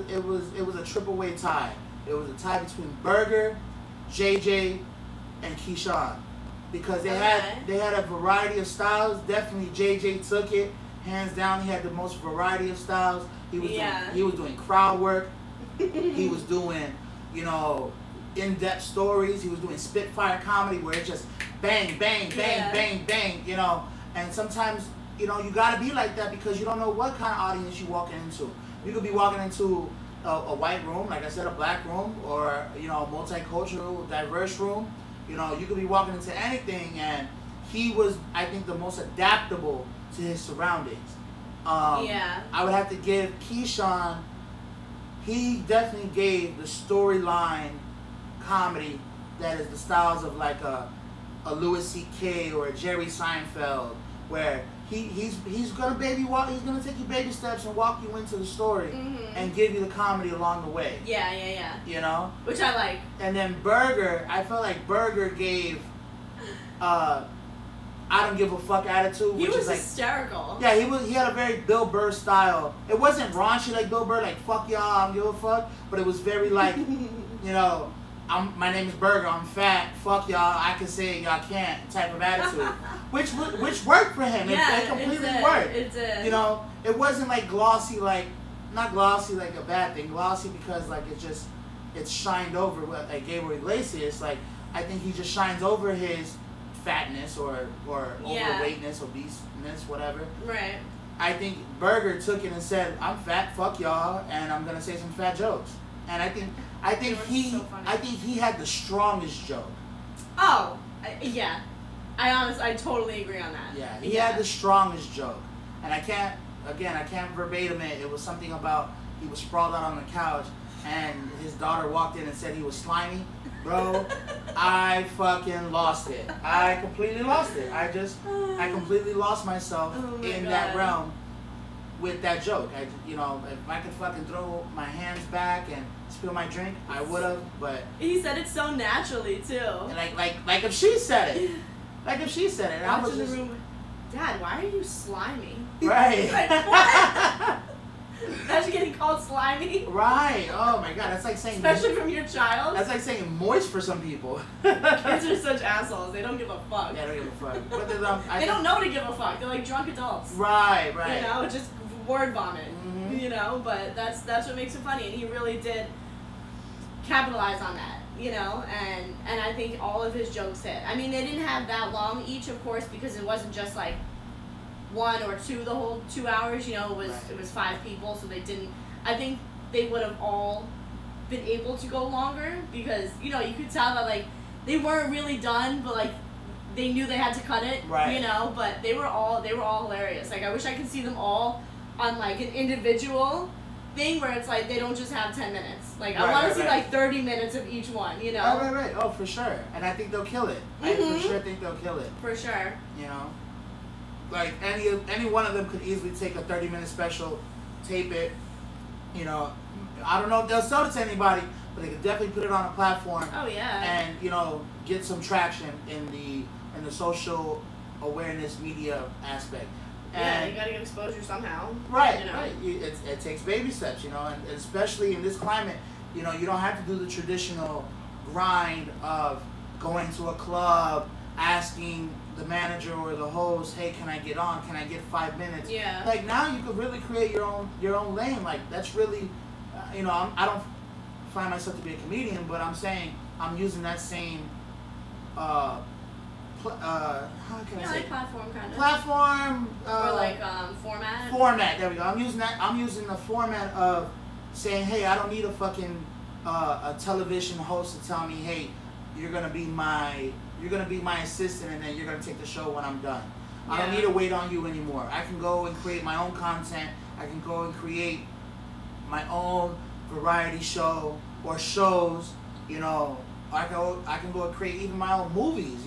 Speaker 2: a triple way tie. It was a tie between Burger, JJ, and Keyshawn, because they had a variety of styles. Definitely JJ took it hands down. He had the most variety of styles. He was doing crowd work. He was doing, you know, in-depth stories. He was doing spitfire comedy where it's just bang, bang, bang, bang, bang. You know. And sometimes, you know, you gotta be like that because you don't know what kind of audience you're walking into. You could be walking into a white room, like I said, a black room, or, you know, a multicultural, diverse room. You know, you could be walking into anything, and he was, I think, the most adaptable to his surroundings. I would have to give Keyshawn, he definitely gave the storyline comedy that is the styles of like a Louis C.K. or a Jerry Seinfeld, where he's gonna take you baby steps and walk you into the story and give you the comedy along the way.
Speaker 1: Yeah.
Speaker 2: You know?
Speaker 1: Which I like.
Speaker 2: And then Burger, I felt like Burger gave I don't give a fuck attitude.
Speaker 1: He
Speaker 2: which
Speaker 1: was
Speaker 2: is like,
Speaker 1: hysterical.
Speaker 2: Yeah, he had a very Bill Burr style. It wasn't raunchy like Bill Burr, like fuck y'all, I don't give a fuck, but it was very like, you know, my name is Burger, I'm fat, fuck y'all, I can say it, y'all can't type of attitude. which worked for him. It completely worked.
Speaker 1: It did.
Speaker 2: You know, it wasn't like glossy, like, not glossy like a bad thing, glossy because like it's shined over with like Gabriel Iglesias. Like, I think he just shines over his fatness or overweightness, obeseness, whatever.
Speaker 1: Right.
Speaker 2: I think Burger took it and said, I'm fat, fuck y'all, and I'm gonna say some fat jokes. And I think he had the strongest joke.
Speaker 1: Oh, yeah. I totally agree on that.
Speaker 2: Yeah, he had the strongest joke. And I can't verbatim it. It was something about he was sprawled out on the couch and his daughter walked in and said he was slimy. Bro, I fucking lost it. I completely lost it. I completely lost myself in that realm with that joke. If I could fucking throw my hands back and spill my drink, I would have, but
Speaker 1: he said it so naturally too.
Speaker 2: Like if she said it. Like if she said it.
Speaker 1: I was in the room, Dad, why are you slimy?
Speaker 2: Right.
Speaker 1: Like, what? Imagine getting called slimy.
Speaker 2: Right. Oh my god, that's like saying,
Speaker 1: especially from your child.
Speaker 2: That's like saying moist for some people.
Speaker 1: Kids are such assholes. They don't give a fuck.
Speaker 2: Yeah, they don't give a fuck. But
Speaker 1: they don't know to give a fuck. They're like drunk adults.
Speaker 2: Right.
Speaker 1: You know, just word vomit. Mm-hmm. You know, but that's what makes it funny, and he really did capitalize on that. You know, and I think all of his jokes hit. I mean, they didn't have that long each, of course, because it wasn't just like one or two the whole 2 hours. You know, it was 5 people, so they didn't. I think they would have all been able to go longer because you could tell that like they weren't really done, but like they knew they had to cut it.
Speaker 2: Right.
Speaker 1: You know, but they were all hilarious. Like I wish I could see them all on like an individual thing where it's like they don't just have 10 minutes. Like I want to see like 30 minutes of each one, you know?
Speaker 2: Right. Oh, for sure. And I think they'll kill it.
Speaker 1: Mm-hmm.
Speaker 2: I for sure think they'll kill it.
Speaker 1: For sure.
Speaker 2: You know? Like any one of them could easily take a 30-minute special, tape it, you know. I don't know if they'll sell it to anybody, but they could definitely put it on a platform.
Speaker 1: Oh yeah.
Speaker 2: And, get some traction in the social awareness media aspect.
Speaker 1: Yeah, you gotta get exposure somehow.
Speaker 2: Right, right. It takes baby steps, and especially in this climate, you don't have to do the traditional grind of going to a club, asking the manager or the host, hey, can I get on? Can I get 5 minutes?
Speaker 1: Yeah.
Speaker 2: Like now you could really create your own lane. Like that's really, I don't find myself to be a comedian, but I'm saying I'm using that same how can I say?
Speaker 1: Like platform kind of.
Speaker 2: Platform.
Speaker 1: Or like format.
Speaker 2: Format. There we go. I'm using the format of saying, hey, I don't need a fucking a television host to tell me, hey, you're gonna be my assistant, and then you're gonna take the show when I'm done. Yeah. I don't need to wait on you anymore. I can go and create my own content. I can go and create my own variety show or shows. I can go and create even my own movies.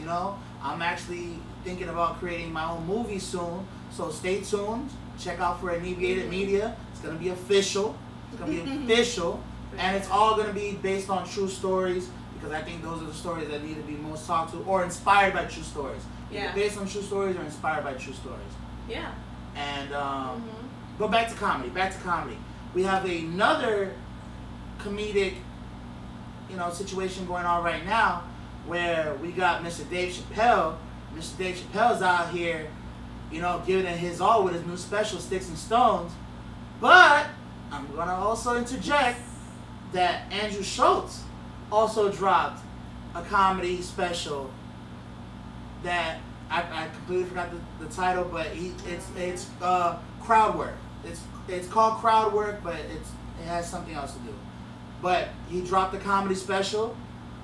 Speaker 2: I'm actually thinking about creating my own movie soon, so stay tuned. Check out for Inebriated Media. It's gonna be official. It's gonna be official, and it's all gonna be based on true stories because I think those are the stories that need to be most talked to or inspired by true stories.
Speaker 1: Yeah.
Speaker 2: Either based on true stories or inspired by true stories.
Speaker 1: Yeah.
Speaker 2: And go back to comedy. We have another comedic, situation going on right now, where we got Mr. Dave Chappelle. Mr. Dave Chappelle's out here, giving it his all with his new special, Sticks and Stones. But I'm going to also interject that Andrew Schultz also dropped a comedy special that I completely forgot the title, but it's crowd work. It's called crowd work, but it has something else to do. But he dropped a comedy special,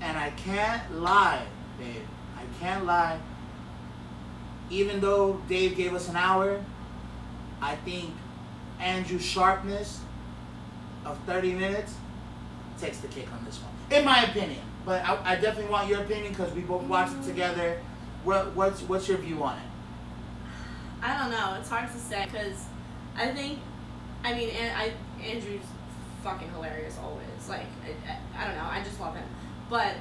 Speaker 2: and I can't lie, babe. I can't lie. Even though Dave gave us an hour, I think Andrew's sharpness of 30 minutes takes the cake on this one, in my opinion. But I definitely want your opinion because we both watched it together. What's your view on it?
Speaker 1: I don't know. It's hard to say because Andrew's fucking hilarious always. Like I don't know. I just love him. But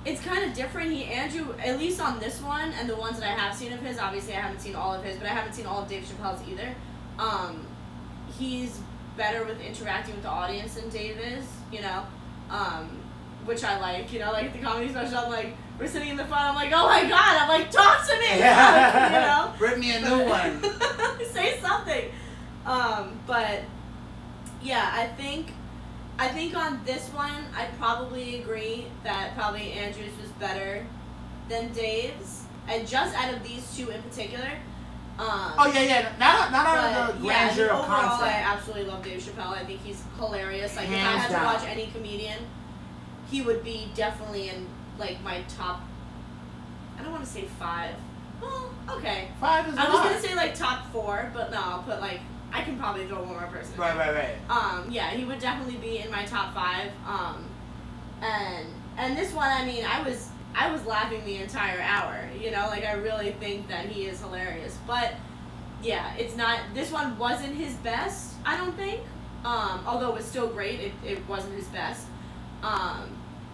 Speaker 1: it's kind of different. Andrew, at least on this one and the ones that I have seen of his, obviously I haven't seen all of his, but I haven't seen all of Dave Chappelle's either. He's better with interacting with the audience than Dave is, which I like. You know, like at the comedy special, I'm like, we're sitting in the front. I'm like, oh my god! I'm like, talk to me. You know,
Speaker 2: bring me a new one.
Speaker 1: Say something. But yeah, I think on this one, I'd probably agree that probably Andrew's was better than Dave's, and just out of these two in particular.
Speaker 2: Oh yeah. Not out of the grandeur of
Speaker 1: overall,
Speaker 2: concept.
Speaker 1: I absolutely love Dave Chappelle. I think he's hilarious. Like
Speaker 2: Hands
Speaker 1: if I had
Speaker 2: down.
Speaker 1: to watch any comedian, he would be definitely in like my top. I don't want to say 5. Well, okay.
Speaker 2: 5 is a
Speaker 1: I was
Speaker 2: lot.
Speaker 1: gonna say like top 4, but no, I'll put like I can probably throw one more person. in there.
Speaker 2: Right.
Speaker 1: Yeah, he would definitely be in my top 5. And this one, I mean, I was laughing the entire hour. You know, like I really think that he is hilarious. But yeah, it's not. This one wasn't his best. I don't think. Although it was still great, it wasn't his best.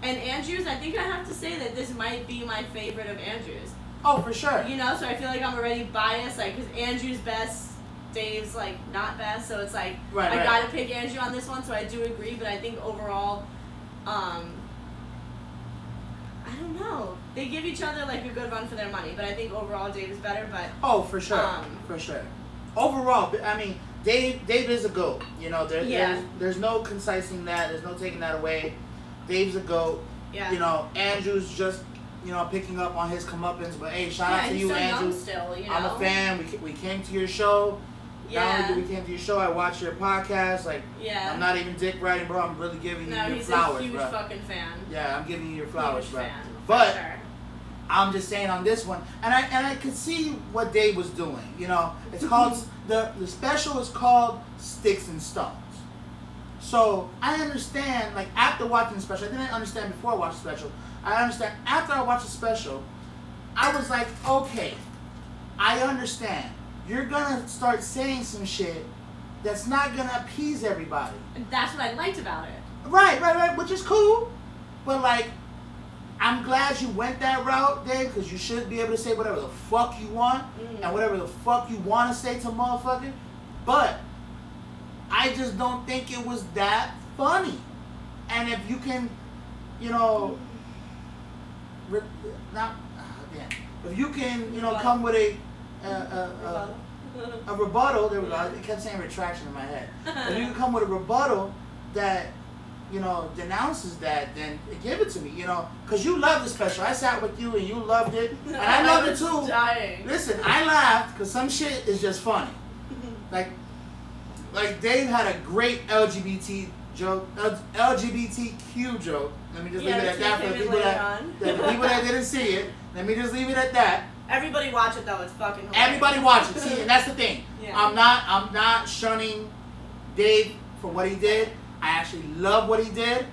Speaker 1: And Andrew's, I think I have to say that this might be my favorite of Andrew's.
Speaker 2: Oh, for sure.
Speaker 1: You know, so I feel like I'm already biased, like, because Andrew's best, Dave's, like, not best, so it's like, I gotta pick Andrew on this one, so I do agree, but I think overall, I don't know. They give each other, like, a good run for their money, but I think overall Dave is better, but...
Speaker 2: Oh, for sure. For sure. Overall, I mean, Dave is a GOAT. You know, there's no concising that, there's no taking that away. Dave's a GOAT.
Speaker 1: Yeah.
Speaker 2: You know, Andrew's just, you know, picking up on his comeuppance. But hey, shout out to you, Andrew.
Speaker 1: Still, you know?
Speaker 2: I'm a fan. We came to your show.
Speaker 1: Yeah.
Speaker 2: Not only did we came to your show, I watched your podcast. Like,
Speaker 1: yeah.
Speaker 2: I'm not even dick riding, bro. I'm really giving you your flowers, bro.
Speaker 1: No, he's a huge fucking fan.
Speaker 2: Yeah, I'm giving you your flowers,
Speaker 1: huge
Speaker 2: bro.
Speaker 1: Fan,
Speaker 2: but
Speaker 1: sure.
Speaker 2: I'm just saying on this one, and I could see what Dave was doing. You know, it's called the special is called Sticks and Stones. So I understand, like after watching the special, I didn't understand before I watched the special. I understand after I watched the special, I was like, okay, I understand. You're gonna start saying some shit that's not gonna appease everybody.
Speaker 1: And that's what I liked about it.
Speaker 2: Right, which is cool. But like, I'm glad you went that route, Dave, because you should be able to say whatever the fuck you want and whatever the fuck you want to say to motherfucker. But I just don't think it was that funny. And if you can, you know, if you can, you know, come with a rebuttal, there we go. I kept saying retraction in my head. If you can come with a rebuttal that, you know, denounces that, then give it to me, you know, because you love the special. I sat with you and you loved it, and I loved it too.
Speaker 1: Dying.
Speaker 2: Listen, I laughed because some shit is just funny. Like Dave had a great LGBT joke, LGBTQ joke. Let me just leave it at that for the people that didn't see it. Let me just leave it at that.
Speaker 1: Everybody watch it though. It's fucking hilarious.
Speaker 2: Everybody watch it. See, and that's the thing.
Speaker 1: Yeah.
Speaker 2: I'm not shunning Dave for what he did. I actually love what he did.
Speaker 1: Right.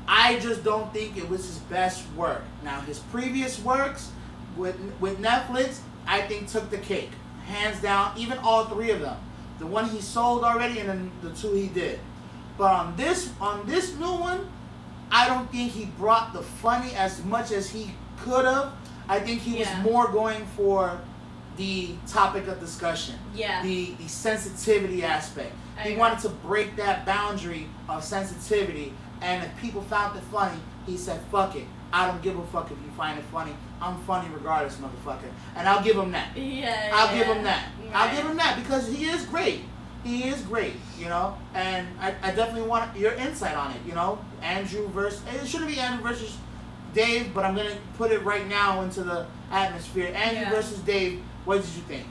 Speaker 2: I just don't think it was his best work. Now, his previous works with Netflix, I think took the cake. Hands down, even all 3 of them. The one he sold already and then the 2 he did. But on this new one, I don't think he brought the funny as much as he could have. I think he was more going for the topic of discussion. Yeah. The sensitivity aspect. He wanted to break that boundary of sensitivity, and if people found it funny, he said, fuck it. I don't give a fuck if you find it funny. I'm funny regardless, motherfucker. And I'll give him that. I'll give him that. Right. I'll give him that because he is great. He is great, you know? And I definitely want your insight on it, you know? Andrew versus... It shouldn't be Andrew versus Dave, but I'm going to put it right now into the atmosphere. Andrew versus Dave, what did you think?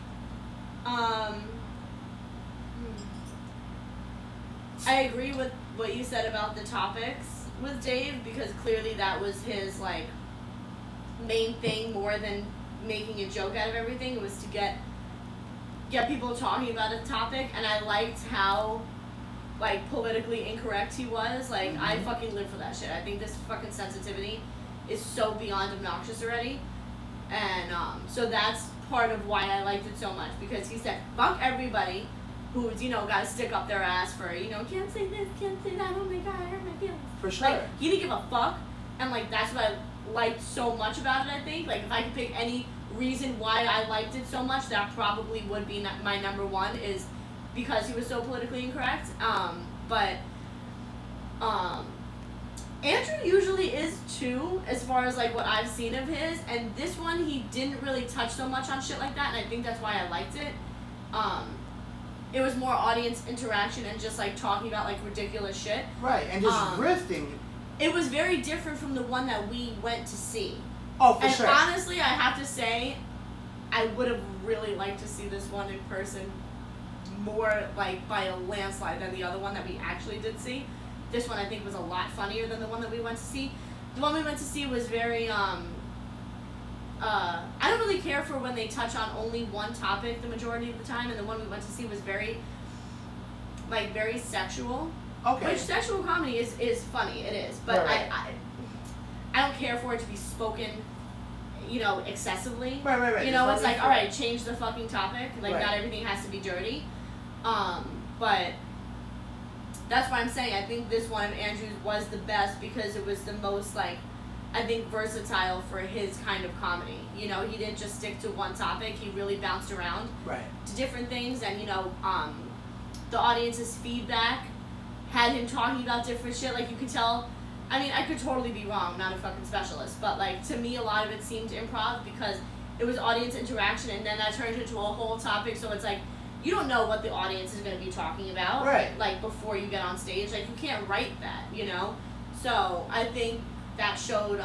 Speaker 1: I agree with what you said about the topics with Dave because clearly that was his like main thing more than making a joke out of everything. It was to get people talking about a topic, and I liked how like politically incorrect he was. Like I fucking live for that shit. I think this fucking sensitivity is so beyond obnoxious already, and so that's part of why I liked it so much because he said fuck everybody who's, you know, got to stick up their ass for, you know, can't say this, can't say that, oh my god, I hurt my feelings.
Speaker 2: For sure.
Speaker 1: Like, he didn't give a fuck, and, like, that's what I liked so much about it, I think. Like, if I could pick any reason why I liked it so much, that probably would be my number one, is because he was so politically incorrect. Andrew usually is too, as far as like what I've seen of his, and this one he didn't really touch so much on shit like that, and I think that's why I liked it. It was more audience interaction and just like talking about like ridiculous shit.
Speaker 2: Right, and just riffing.
Speaker 1: It was very different from the one that we went to see.
Speaker 2: Oh, for sure.
Speaker 1: And honestly, I have to say, I would have really liked to see this one in person more like by a landslide than the other one that we actually did see. This one I think was a lot funnier than the one that we went to see. The one we went to see was very I don't really care for when they touch on only one topic the majority of the time, and the one we went to see was very sexual.
Speaker 2: Okay.
Speaker 1: Which sexual comedy is funny, it is, but
Speaker 2: right.
Speaker 1: I don't care for it to be spoken, excessively.
Speaker 2: Right.
Speaker 1: You know, it's like, all right, change the fucking topic. Like,
Speaker 2: right.
Speaker 1: Not everything has to be dirty. But that's why I'm saying I think this one of Andrew's was the best because it was the most, like, I think versatile for his kind of comedy. You know, he didn't just stick to one topic. He really bounced around to different things. And, the audience's feedback had him talking about different shit. Like, you could tell, I mean, I could totally be wrong, I'm not a fucking specialist, but, like, to me, a lot of it seemed improv because it was audience interaction, and then that turned into a whole topic, so it's like, you don't know what the audience is going to be talking about, like, before you get on stage. Like, you can't write that, So, I think that showed,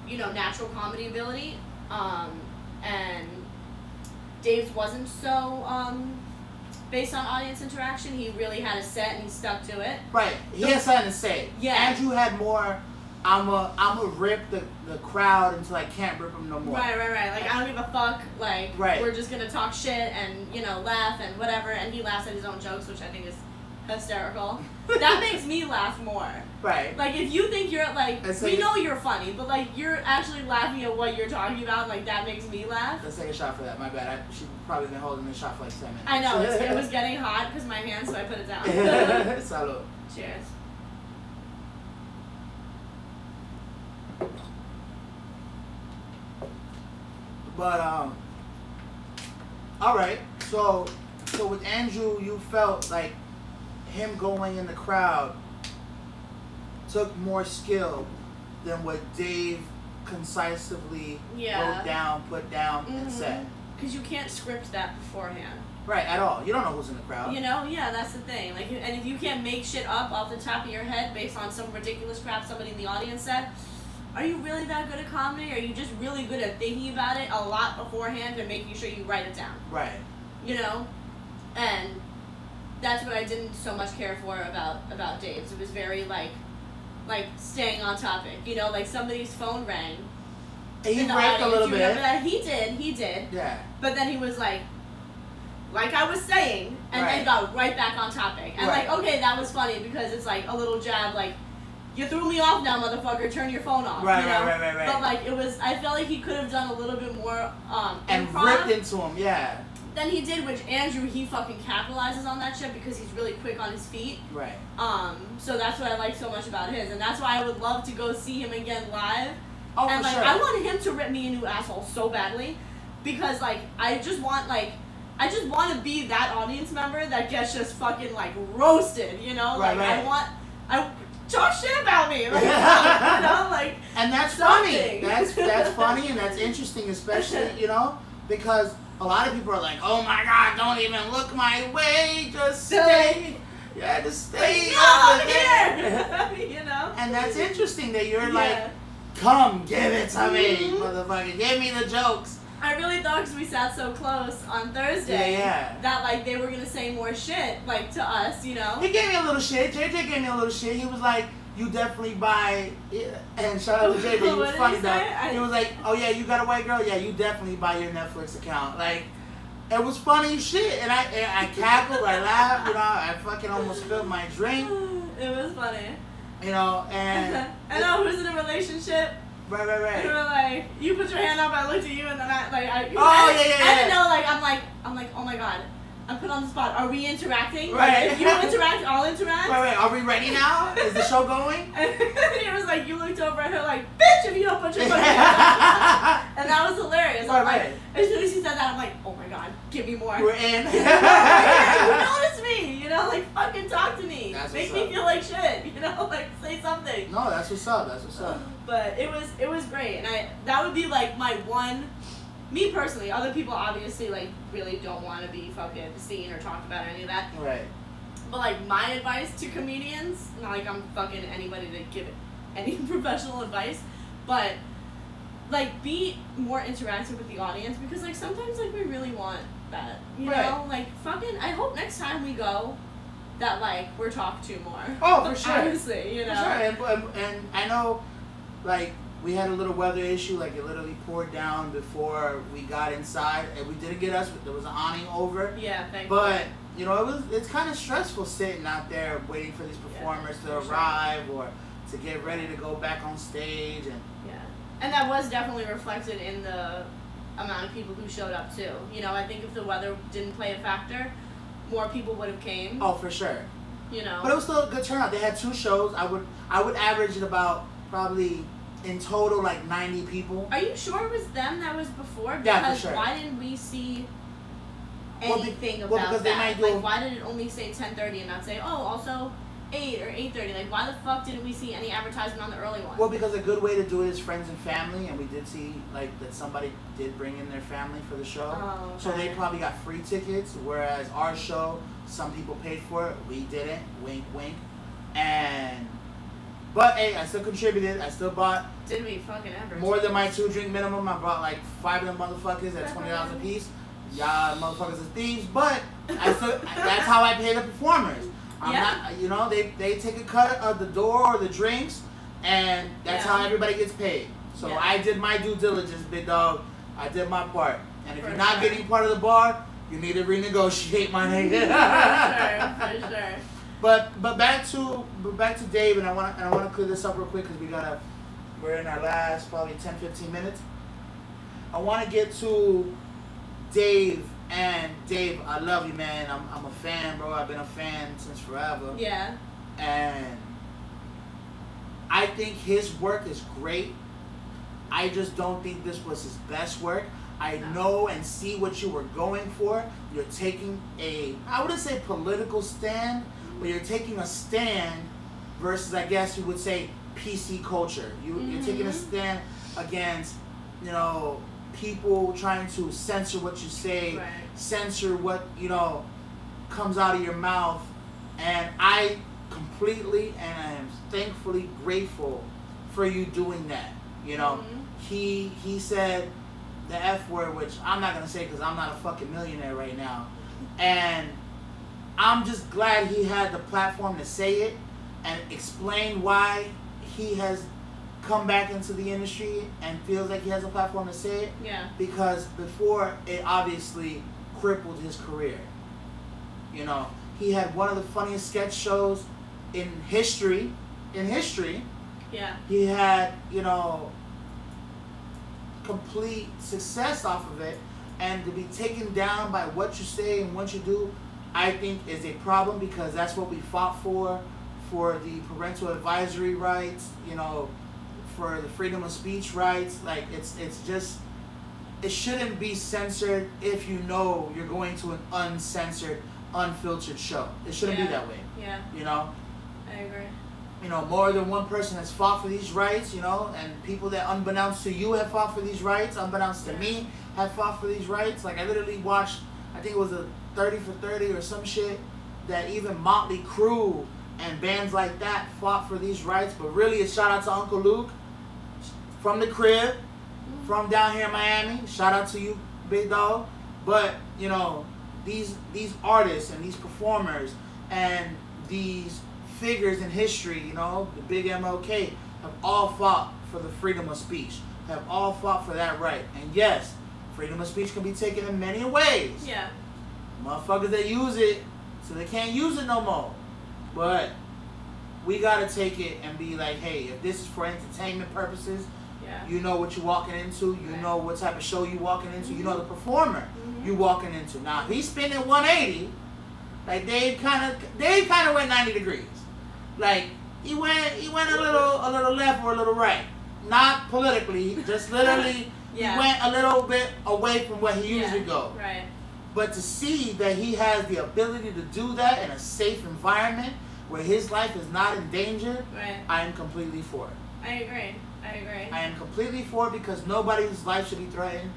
Speaker 1: natural comedy ability, and Dave's wasn't so, based on audience interaction. He really had a set and he stuck to it. Right.
Speaker 2: He had something to say.
Speaker 1: Yeah.
Speaker 2: Andrew had more, I'ma rip the crowd until I can't rip them no more.
Speaker 1: Right. Like, I don't give a fuck. Like, we're just gonna talk shit and, laugh and whatever. And he laughs at his own jokes, which I think is hysterical. That makes me laugh more.
Speaker 2: Right.
Speaker 1: Like, if you think you're, like, we know you're funny, but, like, you're actually laughing at what you're talking about, like, that makes me laugh.
Speaker 2: Let's take a shot for that. My bad. She's probably been holding the shot for like 10 minutes.
Speaker 1: I know. It was getting hot because my hand, so I put it down.
Speaker 2: Salud.
Speaker 1: Cheers.
Speaker 2: But, all right. So with Andrew, you felt like him going in the crowd took more skill than what Dave concisely wrote down, put down, and said.
Speaker 1: Because you can't script that beforehand.
Speaker 2: Right, at all. You don't know who's in the crowd.
Speaker 1: Yeah, that's the thing. Like, and if you can't make shit up off the top of your head based on some ridiculous crap somebody in the audience said, are you really that good at comedy? Or are you just really good at thinking about it a lot beforehand and making sure you write it down?
Speaker 2: Right.
Speaker 1: And that's what I didn't so much care for about Dave's. It was very, like staying on topic. Like somebody's phone rang.
Speaker 2: He ripped a little bit.
Speaker 1: Remember that? He did.
Speaker 2: Yeah.
Speaker 1: But then he was like I was saying, and then got right back on topic. And okay, that was funny because it's like a little jab, like, you threw me off now, motherfucker, turn your phone off.
Speaker 2: Right.
Speaker 1: But like I felt like he could have done a little bit more
Speaker 2: and
Speaker 1: improv
Speaker 2: ripped into him, yeah.
Speaker 1: Than he did, which Andrew, he fucking capitalizes on that shit because he's really quick on his feet.
Speaker 2: Right.
Speaker 1: So that's what I like so much about his, and that's why I would love to go see him again live.
Speaker 2: Oh,
Speaker 1: and
Speaker 2: for sure.
Speaker 1: I want him to rip me a new asshole so badly because I just want to be that audience member that gets just fucking like roasted,
Speaker 2: Right.
Speaker 1: I talk shit about me, like,
Speaker 2: and that's
Speaker 1: something.
Speaker 2: funny. That's funny and that's interesting, especially because a lot of people are like, oh my God, don't even look my way, just stay. Yeah, just stay over there. And that's interesting that you're like, come, give it to me, motherfucker, give me the jokes.
Speaker 1: I really thought because we sat so close on Thursday that like they were gonna say more shit like to us,
Speaker 2: He gave me a little shit. JJ gave me a little shit. He was like, you definitely buy, and shout out to JJ, he was funny though. He was like, oh yeah, you got a white girl? Yeah, you definitely buy your Netflix account. Like, it was funny shit, and I cackled, I laughed, I fucking almost spilled my drink.
Speaker 1: It was funny.
Speaker 2: And
Speaker 1: I know who's in a relationship.
Speaker 2: Right.
Speaker 1: You were like, you put your hand up, I looked at you, and then I didn't know, I'm like, oh my God, I'm put on the spot. Are we interacting?
Speaker 2: Right.
Speaker 1: Like, if you interact, I'll interact.
Speaker 2: Right. Are we ready now? Is the show going?
Speaker 1: And he was like, you looked over at her like, bitch, if you don't put your fucking hand up. And that was hilarious.
Speaker 2: Right.
Speaker 1: As soon as he said that, I'm like, oh my God, give me more.
Speaker 2: We're in.
Speaker 1: You notice me, like, fucking talk to me.
Speaker 2: That's
Speaker 1: Make me feel like shit, like, say something. like,
Speaker 2: no, that's what's up. That's what's up.
Speaker 1: But it was great, and that would be like my one. Me personally, other people obviously like really don't want to be fucking seen or talked about or any of that.
Speaker 2: Right.
Speaker 1: But like my advice to comedians, not like I'm fucking anybody to give any professional advice, but like be more interactive with the audience, because like sometimes like we really want that, you know, like fucking. I hope next time we go, that like we're talked to more.
Speaker 2: Oh, for sure.
Speaker 1: Honestly, you know.
Speaker 2: For sure, and I know, like. We had a little weather issue, like it literally poured down before we got inside, and we didn't get us. There was an awning over.
Speaker 1: Yeah, thank you.
Speaker 2: But you know, it's kind of stressful sitting out there waiting for these performers to arrive or to get ready to go back on stage, and
Speaker 1: and that was definitely reflected in the amount of people who showed up too. You know, I think if the weather didn't play a factor, more people would have came.
Speaker 2: Oh, for sure.
Speaker 1: You know.
Speaker 2: But it was still a good turnout. They had 2 shows. I would average at about probably. In total, like 90 people.
Speaker 1: Are you sure it was them that was before? Because
Speaker 2: yeah, for sure.
Speaker 1: Why didn't we see anything about
Speaker 2: because
Speaker 1: that?
Speaker 2: They might do
Speaker 1: like, why did it only say 10:30 and not say, oh, also 8 or 8:30? Like, why the fuck didn't we see any advertisement on the early one?
Speaker 2: Well, because a good way to do it is friends and family, and we did see like that somebody did bring in their family for the show.
Speaker 1: Oh, okay.
Speaker 2: So they probably got free tickets, whereas our show, some people paid for it, we didn't. Wink, wink. But hey, I still contributed. I still bought.
Speaker 1: Did we fucking ever?
Speaker 2: More than my 2 drink minimum. I bought like 5 of them motherfuckers at $20 a piece. Y'all motherfuckers are thieves, but that's how I pay the performers. I'm not, you know, they take a cut of the door or the drinks, and that's how everybody gets paid. So I did my due diligence, big dog. I did my part. And if you're not getting part of the bar, you need to renegotiate, my nigga.
Speaker 1: For sure.
Speaker 2: But back to Dave, and I want to clear this up real quick because we're in our last probably 10-15 minutes. I want to get to Dave, and Dave, I love you, man. I'm a fan, bro. I've been a fan since forever.
Speaker 1: Yeah.
Speaker 2: And I think his work is great. I just don't think this was his best work. I know and see what you were going for. You're taking I wouldn't say political stand, but you're taking a stand versus, I guess you would say, PC culture. You're taking a stand against, you know, people trying to censor what you say, censor what, you know, comes out of your mouth. And I completely and I am thankfully grateful for you doing that. You know, he said the F word, which I'm not going to say because I'm not a fucking millionaire right now. And I'm just glad he had the platform to say it and explain why he has come back into the industry and feels like he has a platform to say it.
Speaker 1: Yeah.
Speaker 2: Because before, it obviously crippled his career. You know, he had one of the funniest sketch shows in history. Yeah. He had, you know, complete success off of it, and to be taken down by what you say and what you do, I think is a problem, because that's what we fought for the parental advisory rights, you know, for the freedom of speech rights. Like, it's just, it shouldn't be censored if you know you're going to an uncensored, unfiltered show. It shouldn't be that way.
Speaker 1: Yeah.
Speaker 2: You know?
Speaker 1: I agree.
Speaker 2: You know, more than one person has fought for these rights, you know, and people that unbeknownst to you have fought for these rights, unbeknownst to me have fought for these rights. Like, I literally watched, I think it was a 30 for 30 or some shit, that even Motley Crue and bands like that fought for these rights. But really, a shout out to Uncle Luke from the crib, from down here in Miami. Shout out to you, big dog. But, you know, these artists and these performers and these figures in history, you know, the big MLK, have all fought for the freedom of speech, have all fought for that right. And yes, freedom of speech can be taken in many ways.
Speaker 1: Yeah.
Speaker 2: Motherfuckers that use it, so they can't use it no more. But we gotta take it and be like, hey, if this is for entertainment purposes, you know what you're walking into, you know what type of show you're walking into, you know the performer you're walking into. Now, if he's spinning 180, like Dave kind of went 90 degrees. Like, he went a little left or a little right. Not politically, just literally he went a little bit away from where he usually go.
Speaker 1: Right.
Speaker 2: But to see that he has the ability to do that in a safe environment, where his life is not in danger,
Speaker 1: Right.
Speaker 2: I am completely for it.
Speaker 1: I agree.
Speaker 2: I am completely for it because nobody's life should be threatened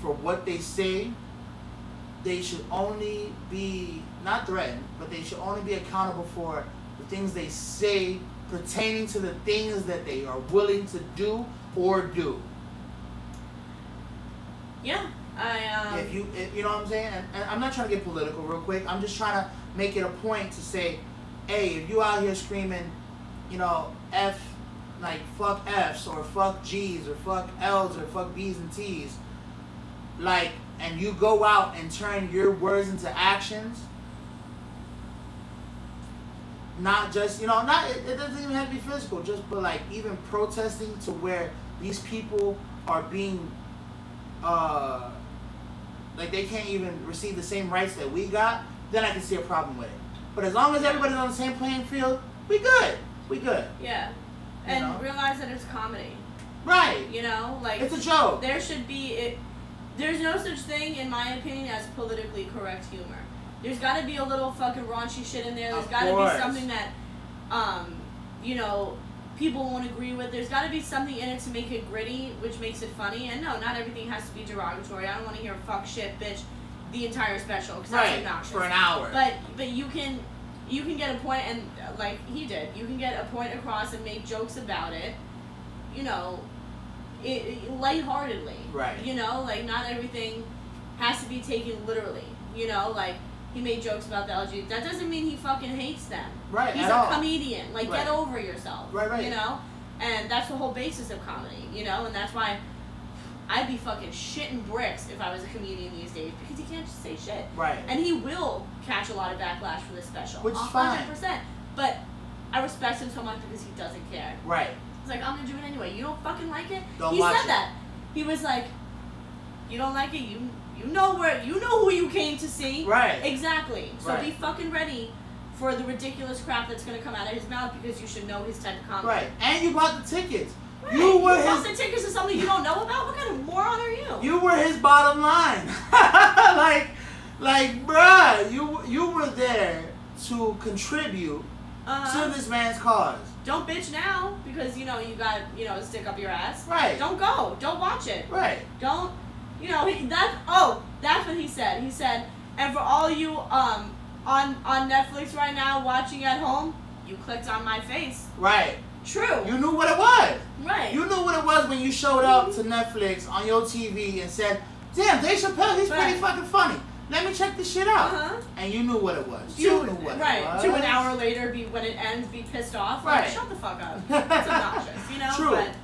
Speaker 2: for what they say. They should only be, not threatened, but they should only be accountable for the things they say pertaining to the things that they are willing to do or do.
Speaker 1: Yeah.
Speaker 2: If you know what I'm saying? And I'm not trying to get political real quick. I'm just trying to make it a point to say, hey, if you out here screaming, you know, fuck F's or fuck G's or fuck L's or fuck B's and T's, like, and you go out and turn your words into actions, not just, you know, it doesn't even have to be physical, but like even protesting to where these people are being, like they can't even receive the same rights that we got, then I can see a problem with it. But as long as everybody's on the same playing field, we good.
Speaker 1: Yeah. And realize that it's comedy.
Speaker 2: Right.
Speaker 1: You know, like
Speaker 2: it's a joke.
Speaker 1: There should be there's no such thing, in my opinion, as politically correct humor. There's got to be a little fucking raunchy shit in there. There's got to be something that, you know, people won't agree with. There's got to be something in it to make it gritty, which makes it funny. And no, not everything has to be derogatory. I don't want to hear fuck, shit, bitch, the entire special, because that's obnoxious.
Speaker 2: For an hour.
Speaker 1: But you can get a point, and like he did, you can get a point across and make jokes about it, you know, lightheartedly. Right. You know, like not everything has to be taken literally. You know, like he made jokes about the LGBT. That doesn't mean he fucking hates them.
Speaker 2: Right.
Speaker 1: He's a comedian. Like get over yourself.
Speaker 2: Right.
Speaker 1: You know, and that's the whole basis of comedy. You know, and that's why I'd be fucking shitting bricks if I was a comedian these days, because he can't just say shit.
Speaker 2: Right.
Speaker 1: And he will catch a lot of backlash for this special.
Speaker 2: Which is fine.
Speaker 1: 100%. But I respect him so much because he doesn't care.
Speaker 2: Right.
Speaker 1: He's like, I'm gonna do it anyway. You don't fucking like it?
Speaker 2: Don't
Speaker 1: he
Speaker 2: watch
Speaker 1: said
Speaker 2: it.
Speaker 1: that. He was like, you don't like it? You know who you came to see.
Speaker 2: Right.
Speaker 1: Exactly. So
Speaker 2: Right.
Speaker 1: be fucking ready for the ridiculous crap that's gonna come out of his mouth, because you should know his type of comedy.
Speaker 2: Right. And you bought the tickets.
Speaker 1: Right.
Speaker 2: You were
Speaker 1: bought the tickets to something you don't know about? What kind of moron are you?
Speaker 2: You were his bottom line. like, bruh, you were there to contribute to this man's cause.
Speaker 1: Don't bitch now because you got a stick up your ass.
Speaker 2: Right.
Speaker 1: Don't go. Don't watch it.
Speaker 2: Right.
Speaker 1: Don't. That's what he said. He said, and for all you on Netflix right now watching at home, you clicked on my face.
Speaker 2: Right.
Speaker 1: True.
Speaker 2: You knew what it was.
Speaker 1: Right.
Speaker 2: You knew what it was when you showed up to Netflix on your TV and said, "Damn, Dave Chappelle, he's pretty fucking funny. Let me check this shit out." And you knew what it was. You knew what it was.
Speaker 1: 2 an hour later, when it ends, be pissed off.
Speaker 2: Right.
Speaker 1: Like, shut the fuck up. It's obnoxious, you know?
Speaker 2: True.
Speaker 1: But,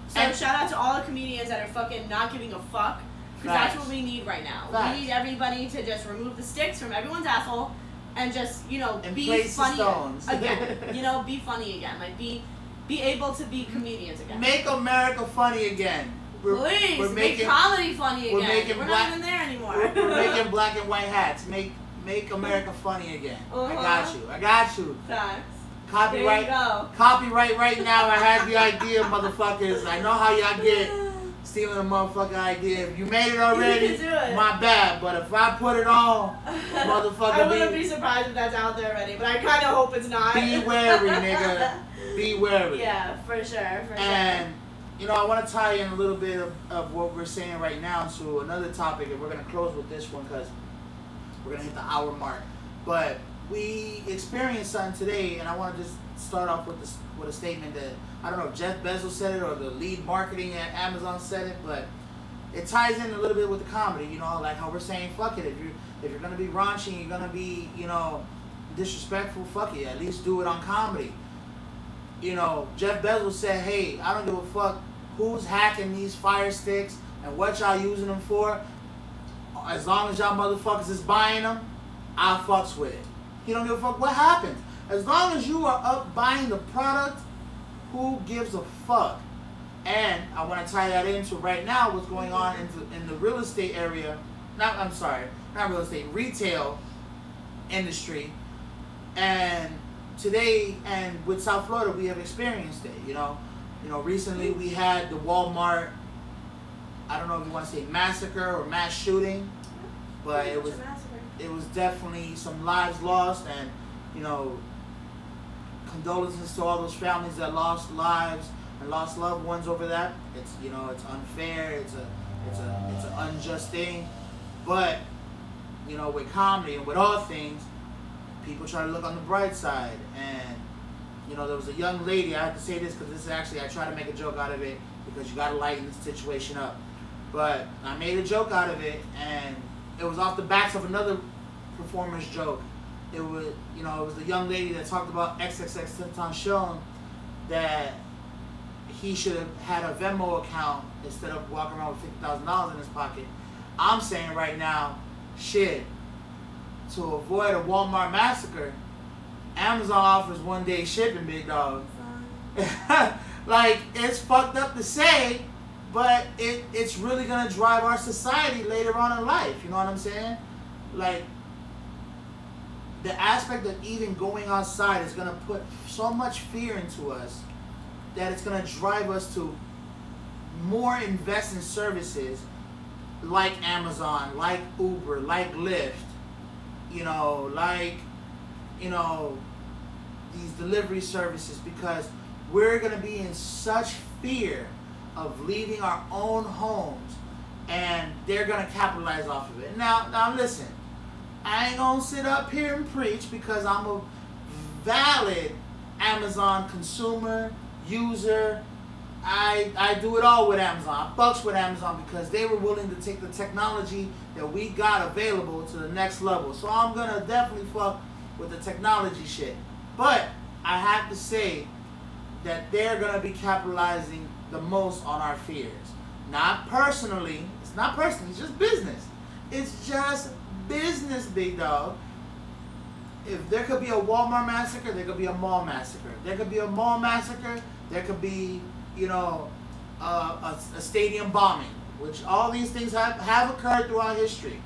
Speaker 1: so shout out to all the comedians that are fucking not giving a fuck. Because that's what we need right now.
Speaker 2: Facts.
Speaker 1: We need everybody to just remove the sticks from everyone's asshole and just,
Speaker 2: and
Speaker 1: be funny
Speaker 2: again.
Speaker 1: Be funny again. Like, be able to be comedians again.
Speaker 2: Make America funny again.
Speaker 1: Please, make comedy funny again. We're not even there anymore.
Speaker 2: We're making black and white hats. Make America funny again. I got you.
Speaker 1: Facts.
Speaker 2: Copyright.
Speaker 1: There you go.
Speaker 2: Copyright right now. I had the idea, motherfuckers. I know how y'all get stealing a motherfucking idea. If you made it already,
Speaker 1: you can do it.
Speaker 2: My bad. But if I put it on, motherfucker,
Speaker 1: I wouldn't be surprised if that's out there already, but I kind of hope it's not.
Speaker 2: Be wary, nigga. Be wary.
Speaker 1: Yeah, for sure.
Speaker 2: And I want to tie in a little bit of what we're saying right now to another topic, and we're going to close with this one because we're going to hit the hour mark. But we experienced something today, and I want to just start off with a statement that, I don't know if Jeff Bezos said it or the lead marketing at Amazon said it, but it ties in a little bit with the comedy, like how we're saying, fuck it, if you're going to be raunchy, you're going to be, disrespectful, fuck it, at least do it on comedy. Jeff Bezos said, hey, I don't give a fuck who's hacking these Fire Sticks and what y'all using them for. As long as y'all motherfuckers is buying them, I fucks with it. He don't give a fuck what happens. As long as you are up buying the product, who gives a fuck? And I want to tie that into right now what's going on in the real estate area. Not real estate, retail industry. And today, and with South Florida, we have experienced it. Recently we had the Walmart, I don't know if you want to say massacre or mass shooting, but it was definitely some lives lost, and condolences to all those families that lost lives and lost loved ones over that. It's it's unfair. It's an unjust thing. But with comedy and with all things, people try to look on the bright side. And there was a young lady. I have to say this because this is actually, I try to make a joke out of it because you got to lighten the situation up. But I made a joke out of it, and it was off the backs of another performer's joke. It was, it was the young lady that talked about XXXTentacion, that he should have had a Venmo account instead of walking around with $50,000 in his pocket. I'm saying right now, shit, to avoid a Walmart massacre, Amazon offers 1-day shipping, big dog. Like, it's fucked up to say, but it's really gonna drive our society later on in life. You know what I'm saying? Like, the aspect of even going outside is gonna put so much fear into us that it's gonna drive us to more invest in services like Amazon, like Uber, like Lyft, these delivery services, because we're gonna be in such fear of leaving our own homes, and they're gonna capitalize off of it. Now listen, I ain't gonna sit up here and preach because I'm a valid Amazon consumer, user. I do it all with Amazon. I fucks with Amazon because they were willing to take the technology that we got available to the next level. So I'm gonna definitely fuck with the technology shit. But I have to say that they're gonna be capitalizing the most on our fears. Not personally. It's not personal. It's just business. It's just business, big dog. If there could be a Walmart massacre, there could be a mall massacre. There could be a mall massacre. There could be, a stadium bombing, which all these things have occurred throughout history.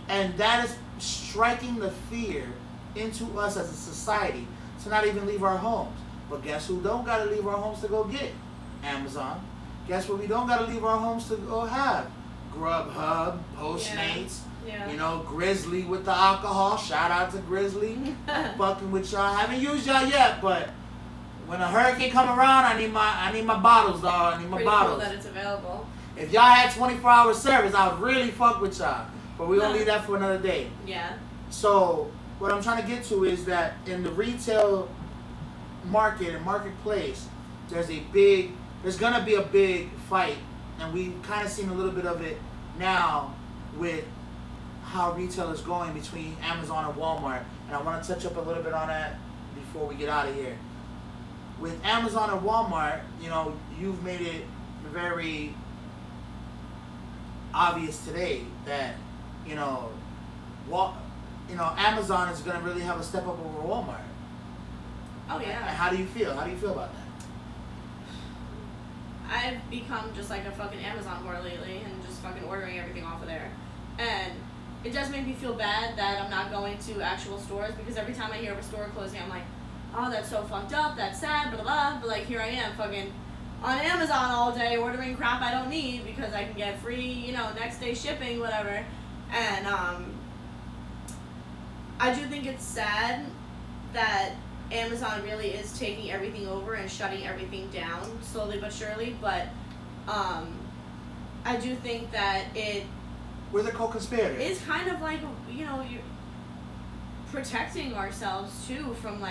Speaker 2: And that is striking the fear into us as a society to not even leave our homes. But guess who don't got to leave our homes to go get? Amazon. Guess what we don't got to leave our homes to go have? Grubhub, Postmates, Grizzly with the alcohol. Shout out to Grizzly. Fucking with y'all. Haven't used y'all yet, but when a hurricane come around, I need my bottles, dog. I need my bottles.
Speaker 1: Pretty cool that it's available.
Speaker 2: If y'all had 24-hour service, I would really fuck with y'all. But we're going to leave that for another day.
Speaker 1: Yeah.
Speaker 2: So what I'm trying to get to is that in the retail market and marketplace, there's going to be a big fight. And we've kind of seen a little bit of it now with how retail is going between Amazon and Walmart. And I want to touch up a little bit on that before we get out of here. With Amazon and Walmart, you've made it very obvious today that, Amazon is going to really have a step up over Walmart.
Speaker 1: Oh, yeah.
Speaker 2: And how do you feel? How do you feel about that?
Speaker 1: I've become just like a fucking Amazon whore lately and just fucking ordering everything off of there. And it does make me feel bad that I'm not going to actual stores, because every time I hear of a store closing, I'm like, oh, that's so fucked up, that's sad, blah, blah, blah. But, like, here I am fucking on Amazon all day ordering crap I don't need because I can get free, next day shipping, whatever. And I do think it's sad that Amazon really is taking everything over and shutting everything down slowly but surely. But I do think that
Speaker 2: we're the co-conspirators.
Speaker 1: It's kind of like, you're protecting ourselves too from